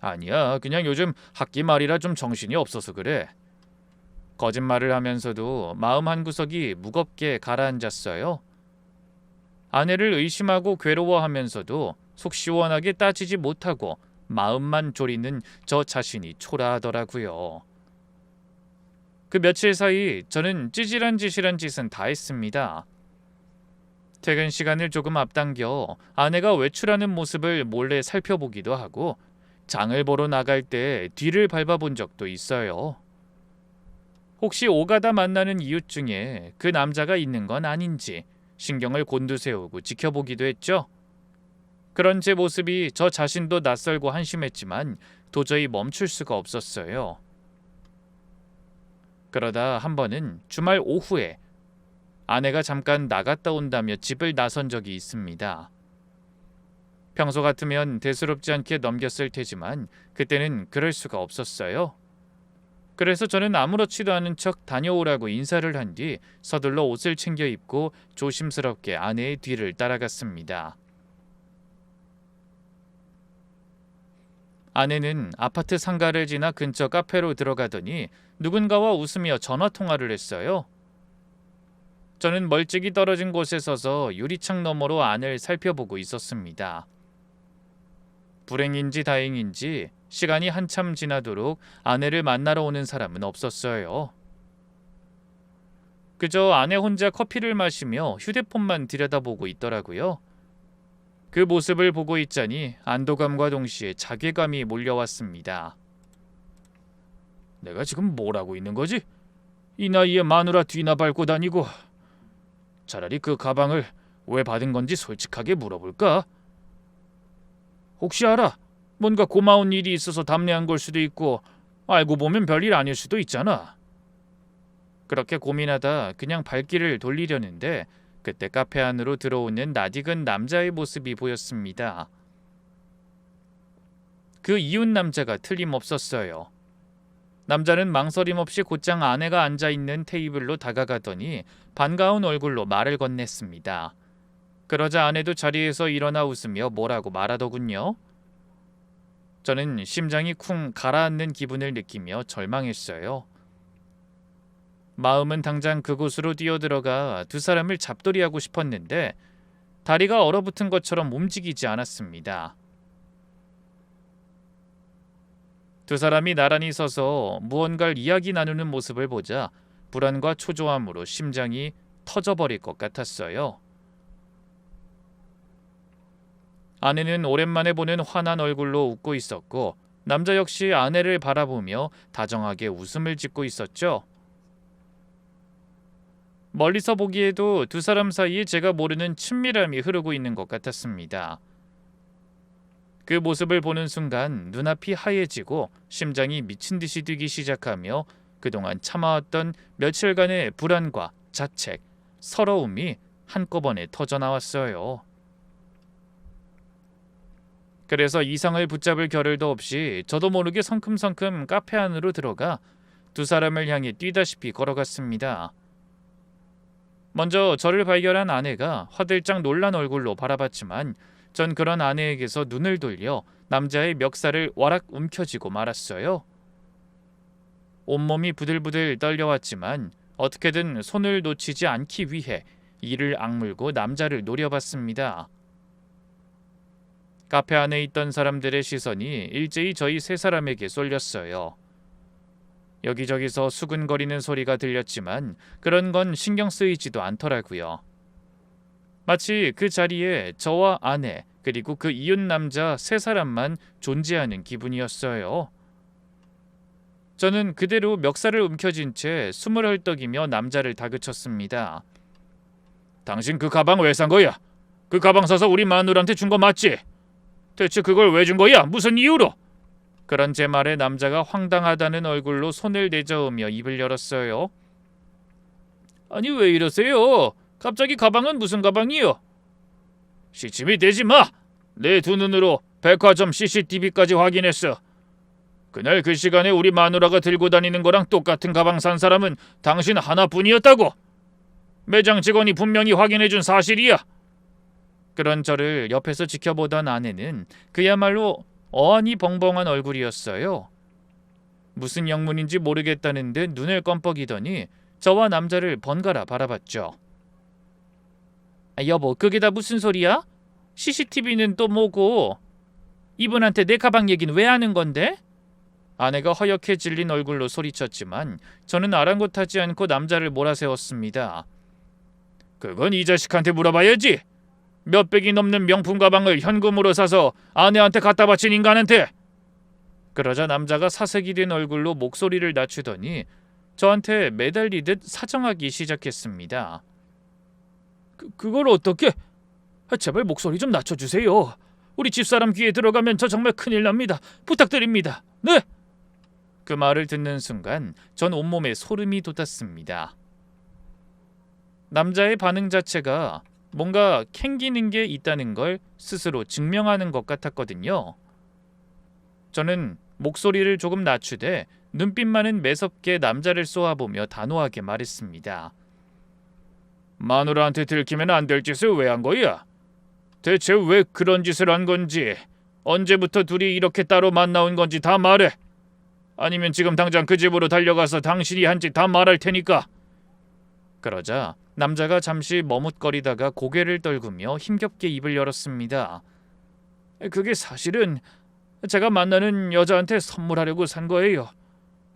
아니야, 그냥 요즘 학기 말이라 좀 정신이 없어서 그래. 거짓말을 하면서도 마음 한구석이 무겁게 가라앉았어요. 아내를 의심하고 괴로워하면서도 속 시원하게 따지지 못하고 마음만 졸이는 저 자신이 초라하더라고요. 그 며칠 사이 저는 찌질한 짓은 다 했습니다. 퇴근 시간을 조금 앞당겨 아내가 외출하는 모습을 몰래 살펴보기도 하고 장을 보러 나갈 때 뒤를 밟아본 적도 있어요. 혹시 오가다 만나는 이웃 중에 그 남자가 있는 건 아닌지 신경을 곤두세우고 지켜보기도 했죠. 그런 제 모습이 저 자신도 낯설고 한심했지만 도저히 멈출 수가 없었어요. 그러다 한 번은 주말 오후에 아내가 잠깐 나갔다 온다며 집을 나선 적이 있습니다. 평소 같으면 대수롭지 않게 넘겼을 테지만 그때는 그럴 수가 없었어요. 그래서 저는 아무렇지도 않은 척 다녀오라고 인사를 한 뒤 서둘러 옷을 챙겨 입고 조심스럽게 아내의 뒤를 따라갔습니다. 아내는 아파트 상가를 지나 근처 카페로 들어가더니 누군가와 웃으며 전화통화를 했어요. 저는 멀찍이 떨어진 곳에 서서 유리창 너머로 안을 살펴보고 있었습니다. 불행인지 다행인지 시간이 한참 지나도록 아내를 만나러 오는 사람은 없었어요. 그저 아내 혼자 커피를 마시며 휴대폰만 들여다보고 있더라고요. 그 모습을 보고 있자니 안도감과 동시에 자괴감이 몰려왔습니다. 내가 지금 뭘 하고 있는 거지? 이 나이에 마누라 뒤나 밟고 다니고. 차라리 그 가방을 왜 받은 건지 솔직하게 물어볼까? 혹시 알아? 뭔가 고마운 일이 있어서 답례한 걸 수도 있고 알고 보면 별일 아닐 수도 있잖아. 그렇게 고민하다 그냥 발길을 돌리려는데 그때 카페 안으로 들어오는 낯익은 남자의 모습이 보였습니다. 그 이웃 남자가 틀림없었어요. 남자는 망설임 없이 곧장 아내가 앉아있는 테이블로 다가가더니 반가운 얼굴로 말을 건넸습니다. 그러자 아내도 자리에서 일어나 웃으며 뭐라고 말하더군요. 저는 심장이 쿵 가라앉는 기분을 느끼며 절망했어요. 마음은 당장 그곳으로 뛰어들어가 두 사람을 잡돌이하고 싶었는데 다리가 얼어붙은 것처럼 움직이지 않았습니다. 두 사람이 나란히 서서 무언가를 이야기 나누는 모습을 보자 불안과 초조함으로 심장이 터져버릴 것 같았어요. 아내는 오랜만에 보는 환한 얼굴로 웃고 있었고 남자 역시 아내를 바라보며 다정하게 웃음을 짓고 있었죠. 멀리서 보기에도 두 사람 사이에 제가 모르는 친밀함이 흐르고 있는 것 같았습니다. 그 모습을 보는 순간 눈앞이 하얘지고 심장이 미친 듯이 뛰기 시작하며 그동안 참아왔던 며칠간의 불안과 자책, 서러움이 한꺼번에 터져나왔어요. 그래서 이상을 붙잡을 겨를도 없이 저도 모르게 성큼성큼 카페 안으로 들어가 두 사람을 향해 뛰다시피 걸어갔습니다. 먼저 저를 발견한 아내가 화들짝 놀란 얼굴로 바라봤지만 전 그런 아내에게서 눈을 돌려 남자의 멱살을 와락 움켜쥐고 말았어요. 온몸이 부들부들 떨려왔지만 어떻게든 손을 놓치지 않기 위해 이를 악물고 남자를 노려봤습니다. 카페 안에 있던 사람들의 시선이 일제히 저희 세 사람에게 쏠렸어요. 여기저기서 수근거리는 소리가 들렸지만 그런 건 신경 쓰이지도 않더라고요. 마치 그 자리에 저와 아내 그리고 그 이웃 남자 세 사람만 존재하는 기분이었어요. 저는 그대로 멱살을 움켜쥔 채 숨을 헐떡이며 남자를 다그쳤습니다. 당신 그 가방 왜 산 거야? 그 가방 사서 우리 마누라한테 준 거 맞지? 대체 그걸 왜 준 거야? 무슨 이유로? 그런 제 말에 남자가 황당하다는 얼굴로 손을 내저으며 입을 열었어요. 아니 왜 이러세요? 갑자기 가방은 무슨 가방이요? 시침이 되지 마! 내 두 눈으로 백화점 CCTV까지 확인했어. 그날 그 시간에 우리 마누라가 들고 다니는 거랑 똑같은 가방 산 사람은 당신 하나뿐이었다고. 매장 직원이 분명히 확인해준 사실이야. 그런 저를 옆에서 지켜보던 아내는 그야말로 어안이 벙벙한 얼굴이었어요. 무슨 영문인지 모르겠다는 듯 눈을 껌뻑이더니 저와 남자를 번갈아 바라봤죠. 여보, 그게 다 무슨 소리야? CCTV는 또 뭐고? 이분한테 내 가방 얘기는 왜 하는 건데? 아내가 허옇게 질린 얼굴로 소리쳤지만 저는 아랑곳하지 않고 남자를 몰아세웠습니다. 그건 이 자식한테 물어봐야지. 몇백이 넘는 명품 가방을 현금으로 사서 아내한테 갖다 바친 인간한테. 그러자 남자가 사색이 된 얼굴로 목소리를 낮추더니 저한테 매달리듯 사정하기 시작했습니다. 그걸 어떻게? 제발 목소리 좀 낮춰주세요. 우리 집사람 귀에 들어가면 저 정말 큰일 납니다. 부탁드립니다. 네! 그 말을 듣는 순간 전 온몸에 소름이 돋았습니다. 남자의 반응 자체가 뭔가 캥기는 게 있다는 걸 스스로 증명하는 것 같았거든요. 저는 목소리를 조금 낮추되 눈빛만은 매섭게 남자를 쏘아보며 단호하게 말했습니다. 마누라한테 들키면 안 될 짓을 왜 한 거야? 대체 왜 그런 짓을 한 건지, 언제부터 둘이 이렇게 따로 만나온 건지 다 말해. 아니면 지금 당장 그 집으로 달려가서 당신이 한 짓 다 말할 테니까. 그러자 남자가 잠시 머뭇거리다가 고개를 떨구며 힘겹게 입을 열었습니다. 그게 사실은 제가 만나는 여자한테 선물하려고 산 거예요.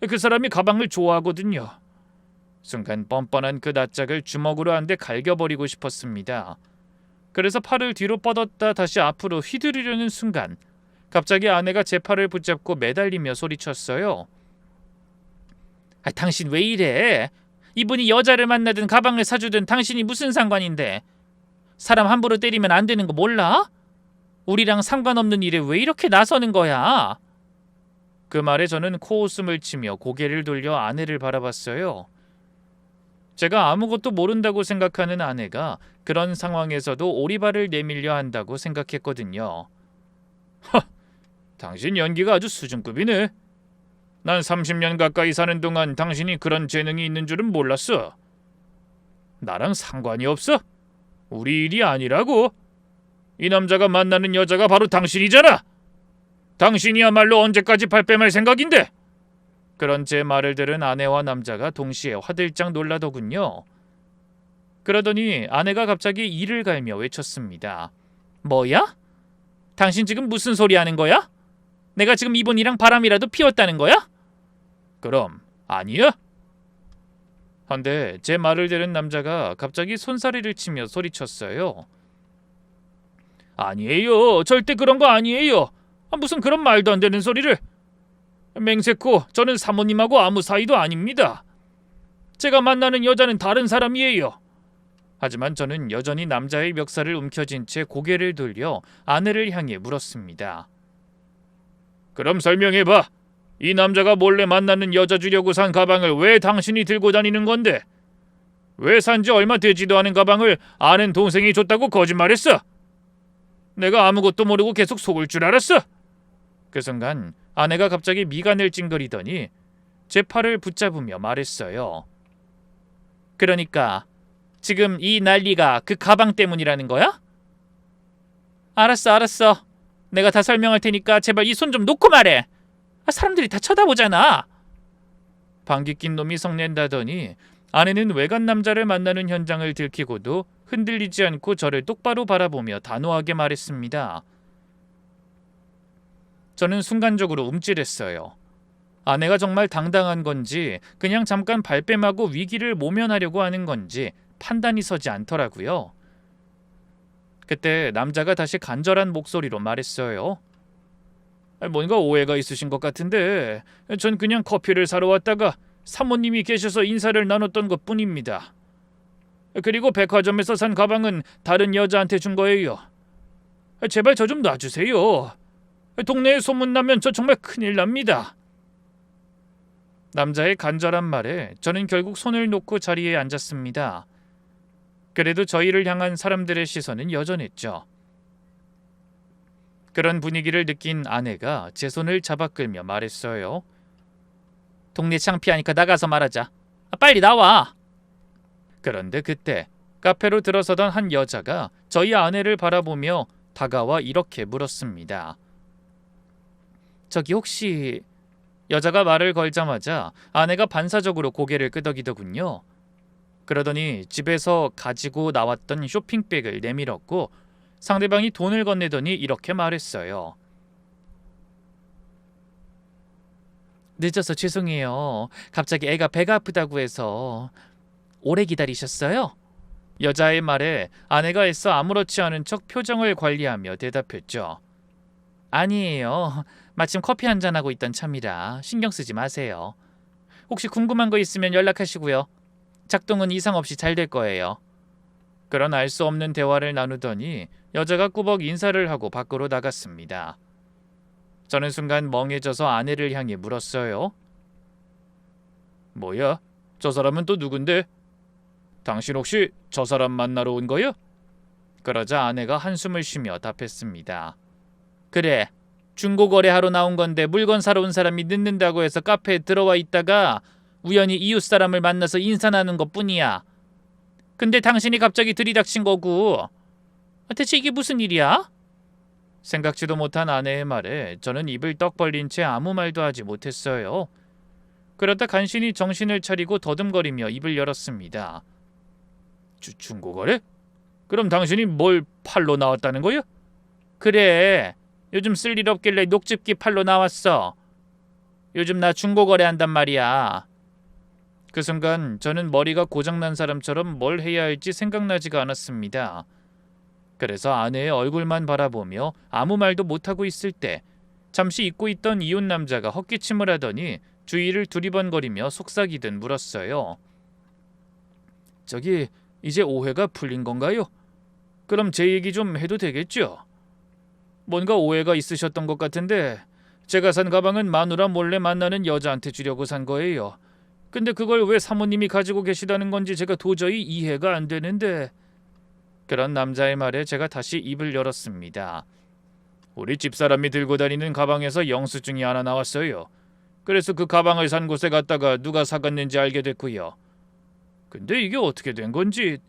그 사람이 가방을 좋아하거든요. 순간 뻔뻔한 그 낯짝을 주먹으로 한 대 갈겨버리고 싶었습니다. 그래서 팔을 뒤로 뻗었다 다시 앞으로 휘두르려는 순간 갑자기 아내가 제 팔을 붙잡고 매달리며 소리쳤어요. 당신 왜 이래? 이분이 여자를 만나든 가방을 사주든 당신이 무슨 상관인데? 사람 함부로 때리면 안 되는 거 몰라? 우리랑 상관없는 일에 왜 이렇게 나서는 거야? 그 말에 저는 코웃음을 치며 고개를 돌려 아내를 바라봤어요. 제가 아무것도 모른다고 생각하는 아내가 그런 상황에서도 오리발을 내밀려 한다고 생각했거든요. 당신 연기가 아주 수준급이네. 난 30년 가까이 사는 동안 당신이 그런 재능이 있는 줄은 몰랐어. 나랑 상관이 없어. 우리 일이 아니라고. 이 남자가 만나는 여자가 바로 당신이잖아. 당신이야말로 언제까지 발뺌할 생각인데? 그런 제 말을 들은 아내와 남자가 동시에 화들짝 놀라더군요. 그러더니 아내가 갑자기 이를 갈며 외쳤습니다. 뭐야? 당신 지금 무슨 소리 하는 거야? 내가 지금 이분이랑 바람이라도 피웠다는 거야? 그럼 아니야? 한데 제 말을 들은 남자가 갑자기 손사래를 치며 소리쳤어요. 아니에요. 절대 그런 거 아니에요. 무슨 그런 말도 안 되는 소리를. 맹세코 저는 사모님하고 아무 사이도 아닙니다. 제가 만나는 여자는 다른 사람이에요. 하지만 저는 여전히 남자의 멱살을 움켜쥔 채 고개를 돌려 아내를 향해 물었습니다. 그럼 설명해봐. 이 남자가 몰래 만나는 여자 주려고 산 가방을 왜 당신이 들고 다니는 건데? 왜 산지 얼마 되지도 않은 가방을 아는 동생이 줬다고 거짓말했어? 내가 아무것도 모르고 계속 속을 줄 알았어? 그 순간 아내가 갑자기 미간을 찡그리더니 제 팔을 붙잡으며 말했어요. 그러니까 지금 이 난리가 그 가방 때문이라는 거야? 알았어. 내가 다 설명할 테니까 제발 이 손 좀 놓고 말해. 사람들이 다 쳐다보잖아. 방귀 낀 놈이 성낸다더니 아내는 외간 남자를 만나는 현장을 들키고도 흔들리지 않고 저를 똑바로 바라보며 단호하게 말했습니다. 저는 순간적으로 움찔했어요. 아내가 정말 당당한 건지 그냥 잠깐 발뺌하고 위기를 모면하려고 하는 건지 판단이 서지 않더라고요. 그때 남자가 다시 간절한 목소리로 말했어요. 뭔가 오해가 있으신 것 같은데 전 그냥 커피를 사러 왔다가 사모님이 계셔서 인사를 나눴던 것뿐입니다. 그리고 백화점에서 산 가방은 다른 여자한테 준 거예요. 제발 저 좀 놔주세요. 동네에 소문나면 저 정말 큰일 납니다. 남자의 간절한 말에 저는 결국 손을 놓고 자리에 앉았습니다. 그래도 저희를 향한 사람들의 시선은 여전했죠. 그런 분위기를 느낀 아내가 제 손을 잡아 끌며 말했어요. 동네 창피하니까 나가서 말하자. 빨리 나와. 그런데 그때 카페로 들어서던 한 여자가 저희 아내를 바라보며 다가와 이렇게 물었습니다. 저기 혹시... 여자가 말을 걸자마자 아내가 반사적으로 고개를 끄덕이더군요. 그러더니 집에서 가지고 나왔던 쇼핑백을 내밀었고 상대방이 돈을 건네더니 이렇게 말했어요. 늦어서 죄송해요. 갑자기 애가 배가 아프다고 해서. 오래 기다리셨어요? 여자의 말에 아내가 애써 아무렇지 않은 척 표정을 관리하며 대답했죠. 아니에요. 마침 커피 한잔하고 있던 참이라 신경 쓰지 마세요. 혹시 궁금한 거 있으면 연락하시고요. 작동은 이상 없이 잘 될 거예요. 그런 알 수 없는 대화를 나누더니 여자가 꾸벅 인사를 하고 밖으로 나갔습니다. 저는 순간 멍해져서 아내를 향해 물었어요. 뭐야? 저 사람은 또 누군데? 당신 혹시 저 사람 만나러 온 거야? 그러자 아내가 한숨을 쉬며 답했습니다. 그래, 중고거래하러 나온 건데 물건 사러 온 사람이 늦는다고 해서 카페에 들어와 있다가 우연히 이웃 사람을 만나서 인사 나눈 것뿐이야. 근데 당신이 갑자기 들이닥친 거고. 대체 이게 무슨 일이야? 생각지도 못한 아내의 말에 저는 입을 떡 벌린 채 아무 말도 하지 못했어요. 그러다 간신히 정신을 차리고 더듬거리며 입을 열었습니다. 중고거래? 그럼 당신이 뭘 팔러 나왔다는 거야? 그래, 요즘 쓸 일 없길래 녹즙기 팔러 나왔어. 요즘 나 중고거래 한단 말이야. 그 순간 저는 머리가 고장난 사람처럼 뭘 해야 할지 생각나지가 않았습니다. 그래서 아내의 얼굴만 바라보며 아무 말도 못하고 있을 때 잠시 잊고 있던 이웃 남자가 헛기침을 하더니 주위를 두리번거리며 속삭이듯 물었어요. 저기 이제 오해가 풀린 건가요? 그럼 제 얘기 좀 해도 되겠죠? 뭔가 오해가 있으셨던 것 같은데 제가 산 가방은 마누라 몰래 만나는 여자한테 주려고 산 거예요. 근데 그걸 왜 사모님이 가지고 계시다는 건지 제가 도저히 이해가 안 되는데. 그런 남자의 말에 제가 다시 입을 열었습니다. 우리 집사람이 들고 다니는 가방에서 영수증이 하나 나왔어요. 그래서 그 가방을 산 곳에 갔다가 누가 사갔는지 알게 됐고요. 근데 이게 어떻게 된 건지.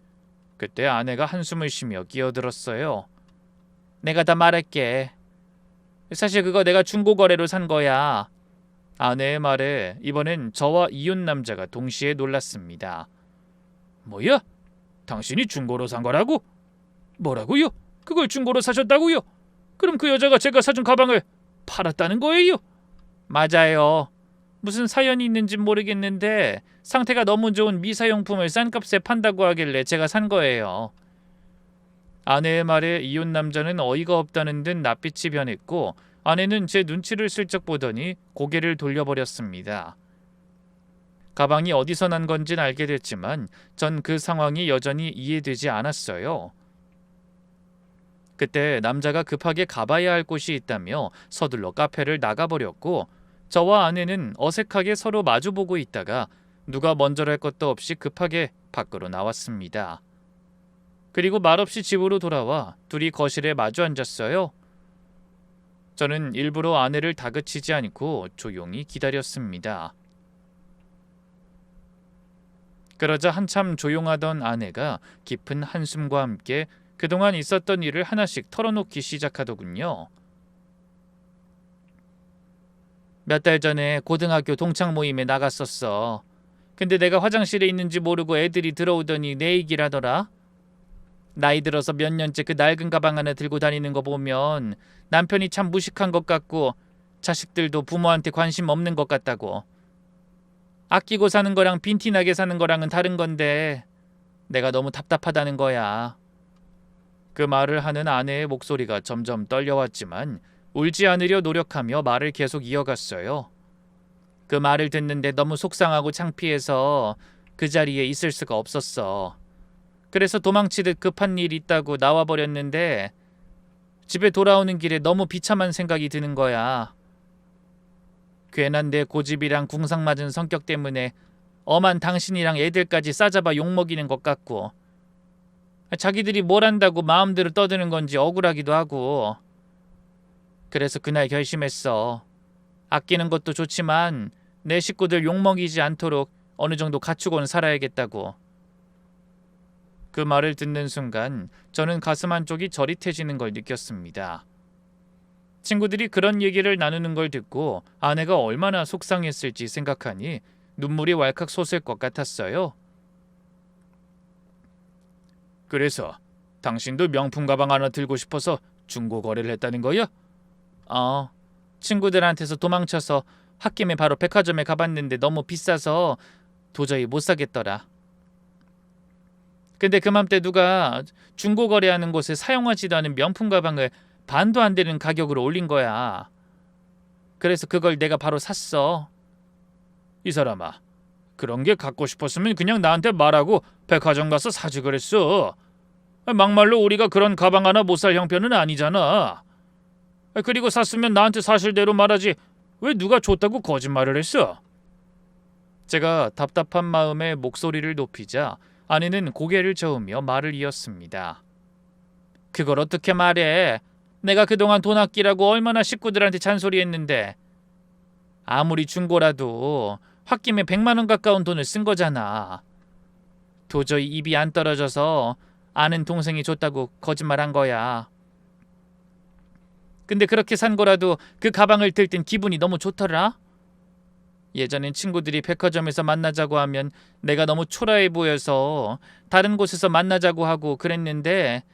그때 아내가 한숨을 쉬며 끼어들었어요. 내가 다 말할게. 사실 그거 내가 중고거래로 산 거야. 아내의 말에 이번엔 저와 이웃 남자가 동시에 놀랐습니다. 뭐야? 당신이 중고로 산 거라고? 뭐라고요? 그걸 중고로 사셨다고요? 그럼 그 여자가 제가 사준 가방을 팔았다는 거예요? 맞아요. 무슨 사연이 있는지 모르겠는데 상태가 너무 좋은 미사용품을 싼 값에 판다고 하길래 제가 산 거예요. 아내의 말에 이웃 남자는 어이가 없다는 듯 낯빛이 변했고 아내는 제 눈치를 슬쩍 보더니 고개를 돌려버렸습니다. 가방이 어디서 난 건진 알게 됐지만 전 그 상황이 여전히 이해되지 않았어요. 그때 남자가 급하게 가봐야 할 곳이 있다며 서둘러 카페를 나가버렸고 저와 아내는 어색하게 서로 마주보고 있다가 누가 먼저랄 것도 없이 급하게 밖으로 나왔습니다. 그리고 말없이 집으로 돌아와 둘이 거실에 마주 앉았어요. 저는 일부러 아내를 다그치지 않고 조용히 기다렸습니다. 그러자 한참 조용하던 아내가 깊은 한숨과 함께 그동안 있었던 일을 하나씩 털어놓기 시작하더군요. 몇 달 전에 고등학교 동창 모임에 나갔었어. 근데 내가 화장실에 있는지 모르고 애들이 들어오더니 내 얘기를 하더라. 나이 들어서 몇 년째 그 낡은 가방 하나 들고 다니는 거 보면 남편이 참 무식한 것 같고 자식들도 부모한테 관심 없는 것 같다고. 아끼고 사는 거랑 빈티나게 사는 거랑은 다른 건데 내가 너무 답답하다는 거야. 그 말을 하는 아내의 목소리가 점점 떨려왔지만 울지 않으려 노력하며 말을 계속 이어갔어요. 그 말을 듣는데 너무 속상하고 창피해서 그 자리에 있을 수가 없었어. 그래서 도망치듯 급한 일 있다고 나와버렸는데 집에 돌아오는 길에 너무 비참한 생각이 드는 거야. 괜한 내 고집이랑 궁상맞은 성격 때문에 엄한 당신이랑 애들까지 싸잡아 욕먹이는 것 같고 자기들이 뭘 한다고 마음대로 떠드는 건지 억울하기도 하고. 그래서 그날 결심했어. 아끼는 것도 좋지만 내 식구들 욕먹이지 않도록 어느 정도 갖추고는 살아야겠다고. 그 말을 듣는 순간 저는 가슴 한쪽이 저릿해지는 걸 느꼈습니다. 친구들이 그런 얘기를 나누는 걸 듣고 아내가 얼마나 속상했을지 생각하니 눈물이 왈칵 솟을 것 같았어요. 그래서 당신도 명품 가방 하나 들고 싶어서 중고 거래를 했다는 거야? 친구들한테서 도망쳐서 홧김에 바로 백화점에 가봤는데 너무 비싸서 도저히 못 사겠더라. 근데 그맘때 누가 중고 거래하는 곳에 사용하지도 않은 명품 가방을 반도 안 되는 가격으로 올린 거야. 그래서 그걸 내가 바로 샀어. 이 사람아, 그런 게 갖고 싶었으면 그냥 나한테 말하고 백화점 가서 사지 그랬어. 막말로 우리가 그런 가방 하나 못 살 형편은 아니잖아. 그리고 샀으면 나한테 사실대로 말하지 왜 누가 줬다고 거짓말을 했어? 제가 답답한 마음에 목소리를 높이자 아내는 고개를 저으며 말을 이었습니다. 그걸 어떻게 말해? 내가 그동안 돈 아끼라고 얼마나 식구들한테 잔소리했는데. 아무리 중고라도 홧김에 100만 원 가까운 돈을 쓴 거잖아. 도저히 입이 안 떨어져서 아는 동생이 줬다고 거짓말한 거야. 근데 그렇게 산 거라도 그 가방을 들 땐 기분이 너무 좋더라. 예전엔 친구들이 백화점에서 만나자고 하면 내가 너무 초라해 보여서 다른 곳에서 만나자고 하고 그랬는데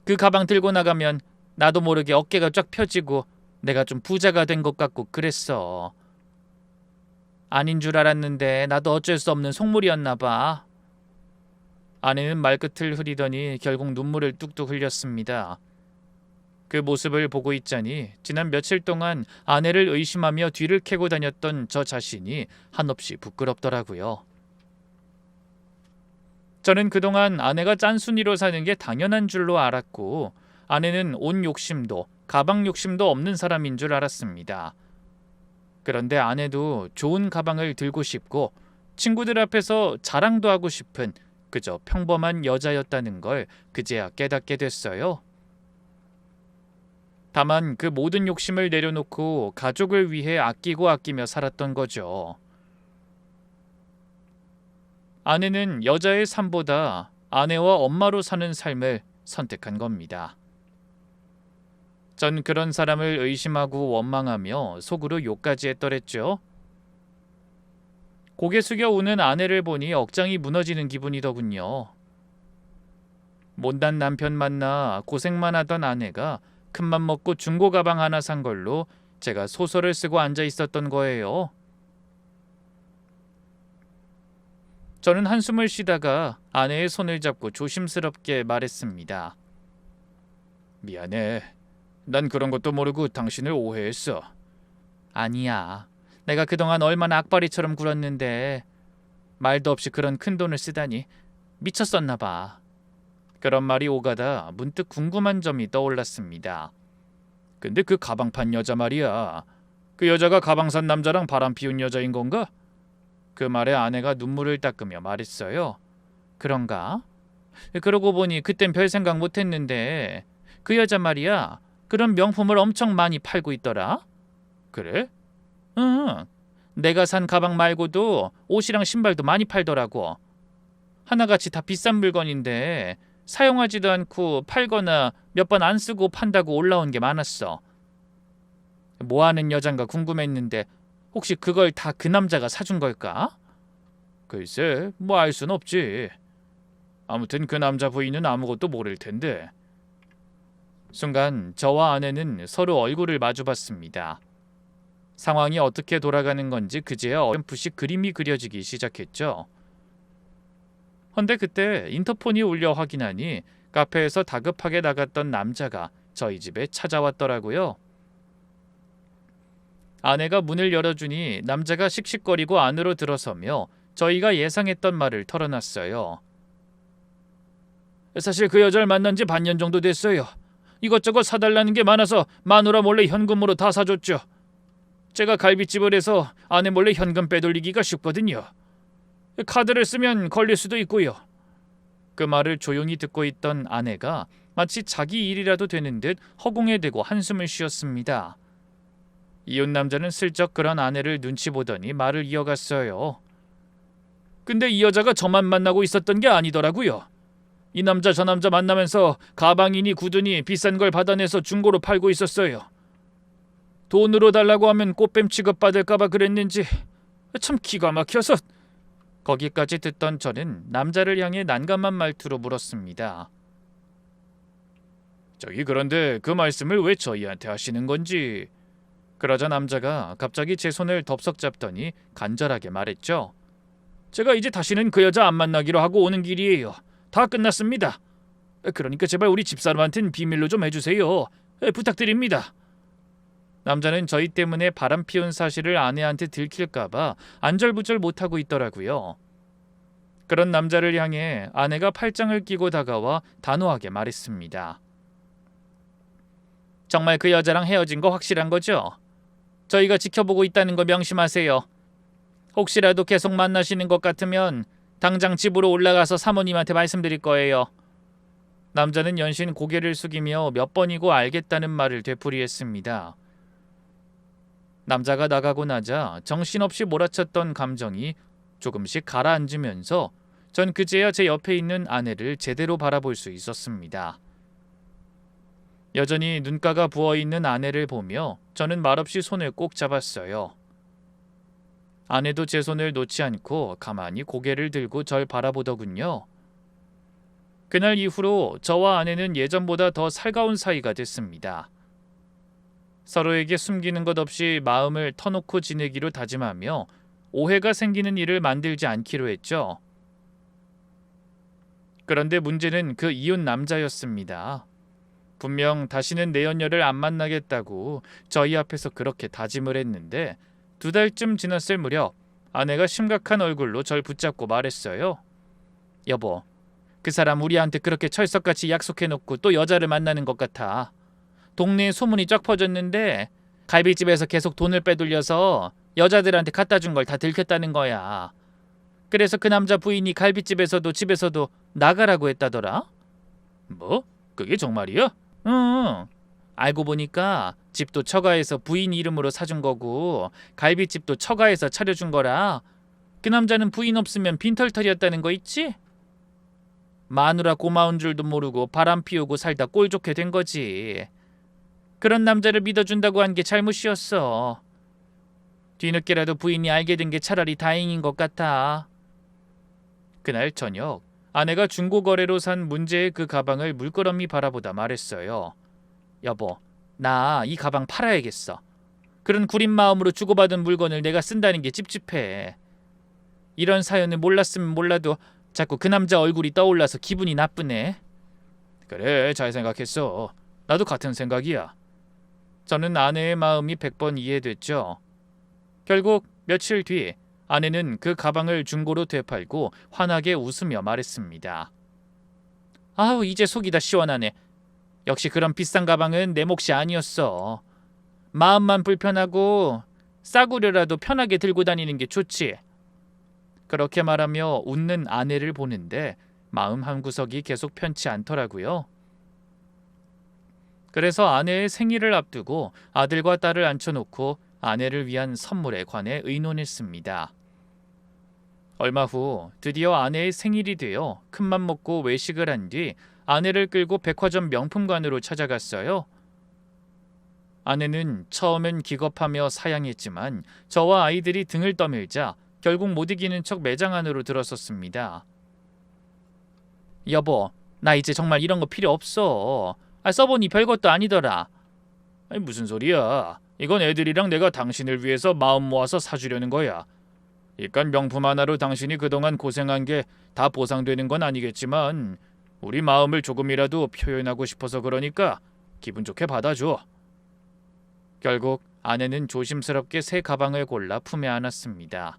그 가방 들고 나가면 나도 모르게 어깨가 쫙 펴지고 내가 좀 부자가 된 것 같고 그랬어. 아닌 줄 알았는데 나도 어쩔 수 없는 속물이었나 봐. 아내는 말끝을 흐리더니 결국 눈물을 뚝뚝 흘렸습니다. 그 모습을 보고 있자니 지난 며칠 동안 아내를 의심하며 뒤를 캐고 다녔던 저 자신이 한없이 부끄럽더라고요. 저는 그동안 아내가 짠순이로 사는 게 당연한 줄로 알았고 아내는 옷 욕심도 가방 욕심도 없는 사람인 줄 알았습니다. 그런데 아내도 좋은 가방을 들고 싶고 친구들 앞에서 자랑도 하고 싶은 그저 평범한 여자였다는 걸 그제야 깨닫게 됐어요. 다만 그 모든 욕심을 내려놓고 가족을 위해 아끼고 아끼며 살았던 거죠. 아내는 여자의 삶보다 아내와 엄마로 사는 삶을 선택한 겁니다. 전 그런 사람을 의심하고 원망하며 속으로 욕까지 했더랬죠. 고개 숙여 우는 아내를 보니 억장이 무너지는 기분이더군요. 못난 남편 만나 고생만 하던 아내가 큰맘 먹고 중고 가방 하나 산 걸로 제가 소설을 쓰고 앉아 있었던 거예요. 저는 한숨을 쉬다가 아내의 손을 잡고 조심스럽게 말했습니다. 미안해. 난 그런 것도 모르고 당신을 오해했어. 아니야. 내가 그동안 얼마나 악바리처럼 굴었는데 말도 없이 그런 큰 돈을 쓰다니 미쳤었나 봐. 그런 말이 오가다 문득 궁금한 점이 떠올랐습니다. 근데 그 가방 판 여자 말이야. 그 여자가 가방 산 남자랑 바람 피운 여자인 건가? 그 말에 아내가 눈물을 닦으며 말했어요. 그런가? 그러고 보니 그땐 별 생각 못했는데 그 여자 말이야. 그런 명품을 엄청 많이 팔고 있더라. 그래? 응. 내가 산 가방 말고도 옷이랑 신발도 많이 팔더라고. 하나같이 다 비싼 물건인데 사용하지도 않고 팔거나 몇 번 안 쓰고 판다고 올라온 게 많았어. 뭐하는 여잔가 궁금했는데 혹시 그걸 다 그 남자가 사준 걸까? 글쎄, 뭐 알 순 없지. 아무튼 그 남자 부인은 아무것도 모를 텐데. 순간 저와 아내는 서로 얼굴을 마주봤습니다. 상황이 어떻게 돌아가는 건지 그제야 어렴풋이 그림이 그려지기 시작했죠. 헌데 그때 인터폰이 울려 확인하니 카페에서 다급하게 나갔던 남자가 저희 집에 찾아왔더라고요. 아내가 문을 열어주니 남자가 씩씩거리고 안으로 들어서며 저희가 예상했던 말을 털어놨어요. 사실 그 여자를 만난 지 반년 정도 됐어요. 이것저것 사달라는 게 많아서 마누라 몰래 현금으로 다 사줬죠. 제가 갈비집을 해서 아내 몰래 현금 빼돌리기가 쉽거든요. 카드를 쓰면 걸릴 수도 있고요. 그 말을 조용히 듣고 있던 아내가 마치 자기 일이라도 되는 듯 허공에 대고 한숨을 쉬었습니다. 이웃 남자는 슬쩍 그런 아내를 눈치 보더니 말을 이어갔어요. 근데 이 여자가 저만 만나고 있었던 게 아니더라고요. 이 남자 저 남자 만나면서 가방이니 구두니 비싼 걸 받아내서 중고로 팔고 있었어요. 돈으로 달라고 하면 꽃뱀 취급받을까봐 그랬는지 참 기가 막혀서. 거기까지 듣던 저는 남자를 향해 난감한 말투로 물었습니다. 저기 그런데 그 말씀을 왜 저희한테 하시는 건지. 그러자 남자가 갑자기 제 손을 덥석 잡더니 간절하게 말했죠. 제가 이제 다시는 그 여자 안 만나기로 하고 오는 길이에요. 다 끝났습니다. 그러니까 제발 우리 집사람한테는 비밀로 좀 해주세요. 부탁드립니다. 남자는 저희 때문에 바람 피운 사실을 아내한테 들킬까봐 안절부절 못하고 있더라고요. 그런 남자를 향해 아내가 팔짱을 끼고 다가와 단호하게 말했습니다. 정말 그 여자랑 헤어진 거 확실한 거죠? 저희가 지켜보고 있다는 거 명심하세요. 혹시라도 계속 만나시는 것 같으면 당장 집으로 올라가서 사모님한테 말씀드릴 거예요. 남자는 연신 고개를 숙이며 몇 번이고 알겠다는 말을 되풀이했습니다. 남자가 나가고 나자 정신없이 몰아쳤던 감정이 조금씩 가라앉으면서 전 그제야 제 옆에 있는 아내를 제대로 바라볼 수 있었습니다. 여전히 눈가가 부어있는 아내를 보며 저는 말없이 손을 꼭 잡았어요. 아내도 제 손을 놓지 않고 가만히 고개를 들고 절 바라보더군요. 그날 이후로 저와 아내는 예전보다 더 살가운 사이가 됐습니다. 서로에게 숨기는 것 없이 마음을 터놓고 지내기로 다짐하며 오해가 생기는 일을 만들지 않기로 했죠. 그런데 문제는 그 이웃 남자였습니다. 분명 다시는 내연녀를 안 만나겠다고 저희 앞에서 그렇게 다짐을 했는데 2달쯤 지났을 무렵 아내가 심각한 얼굴로 절 붙잡고 말했어요. 여보, 그 사람 우리한테 그렇게 철석같이 약속해놓고 또 여자를 만나는 것 같아. 동네에 소문이 쫙 퍼졌는데 갈비집에서 계속 돈을 빼돌려서 여자들한테 갖다 준 걸 다 들켰다는 거야. 그래서 그 남자 부인이 갈비집에서도 집에서도 나가라고 했다더라. 뭐? 그게 정말이야? 응. 알고 보니까 집도 처가에서 부인 이름으로 사준 거고 갈비집도 처가에서 차려준 거라 그 남자는 부인 없으면 빈털털이었다는 거 있지? 마누라 고마운 줄도 모르고 바람 피우고 살다 꼴 좋게 된 거지. 그런 남자를 믿어준다고 한 게 잘못이었어. 뒤늦게라도 부인이 알게 된 게 차라리 다행인 것 같아. 그날 저녁 아내가 중고거래로 산 문제의 그 가방을 물끄러미 바라보다 말했어요. 여보, 나 이 가방 팔아야겠어. 그런 구린 마음으로 주고받은 물건을 내가 쓴다는 게 찝찝해. 이런 사연을 몰랐으면 몰라도 자꾸 그 남자 얼굴이 떠올라서 기분이 나쁘네. 그래, 잘 생각했어. 나도 같은 생각이야. 저는 아내의 마음이 100번 이해됐죠. 결국 며칠 뒤 아내는 그 가방을 중고로 되팔고 환하게 웃으며 말했습니다. 아우, 이제 속이 다 시원하네. 역시 그런 비싼 가방은 내 몫이 아니었어. 마음만 불편하고 싸구려라도 편하게 들고 다니는 게 좋지. 그렇게 말하며 웃는 아내를 보는데 마음 한구석이 계속 편치 않더라고요. 그래서 아내의 생일을 앞두고 아들과 딸을 앉혀놓고 아내를 위한 선물에 관해 의논했습니다. 얼마 후 드디어 아내의 생일이 되어 큰맘 먹고 외식을 한 뒤 아내를 끌고 백화점 명품관으로 찾아갔어요. 아내는 처음엔 기겁하며 사양했지만 저와 아이들이 등을 떠밀자 결국 못 이기는 척 매장 안으로 들어섰습니다. 여보, 나 이제 정말 이런 거 필요 없어. 써보니 별것도 아니더라. 아니, 무슨 소리야. 이건 애들이랑 내가 당신을 위해서 마음 모아서 사주려는 거야. 일단 명품 하나로 당신이 그동안 고생한 게 다 보상되는 건 아니겠지만 우리 마음을 조금이라도 표현하고 싶어서 그러니까 기분 좋게 받아줘. 결국 아내는 조심스럽게 새 가방을 골라 품에 안았습니다.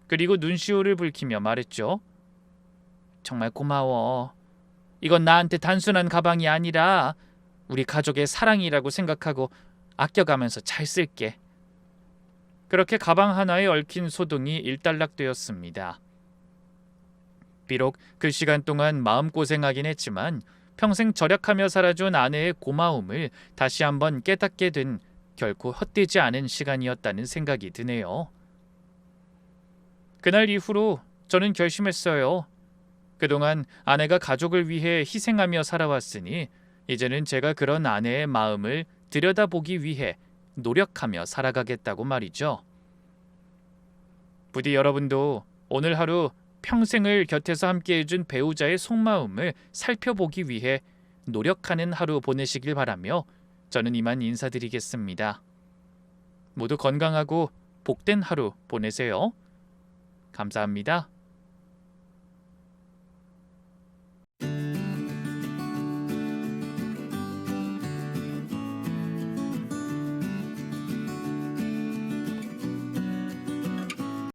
그리고 눈시울을 붉히며 말했죠. 정말 고마워. 이건 나한테 단순한 가방이 아니라 우리 가족의 사랑이라고 생각하고 아껴가면서 잘 쓸게. 그렇게 가방 하나에 얽힌 소동이 일단락되었습니다. 비록 그 시간 동안 마음고생하긴 했지만 평생 절약하며 살아준 아내의 고마움을 다시 한번 깨닫게 된 결코 헛되지 않은 시간이었다는 생각이 드네요. 그날 이후로 저는 결심했어요. 그동안 아내가 가족을 위해 희생하며 살아왔으니 이제는 제가 그런 아내의 마음을 들여다보기 위해 노력하며 살아가겠다고 말이죠. 부디 여러분도 오늘 하루 평생을 곁에서 함께해준 배우자의 속마음을 살펴보기 위해 노력하는 하루 보내시길 바라며 저는 이만 인사드리겠습니다. 모두 건강하고 복된 하루 보내세요. 감사합니다.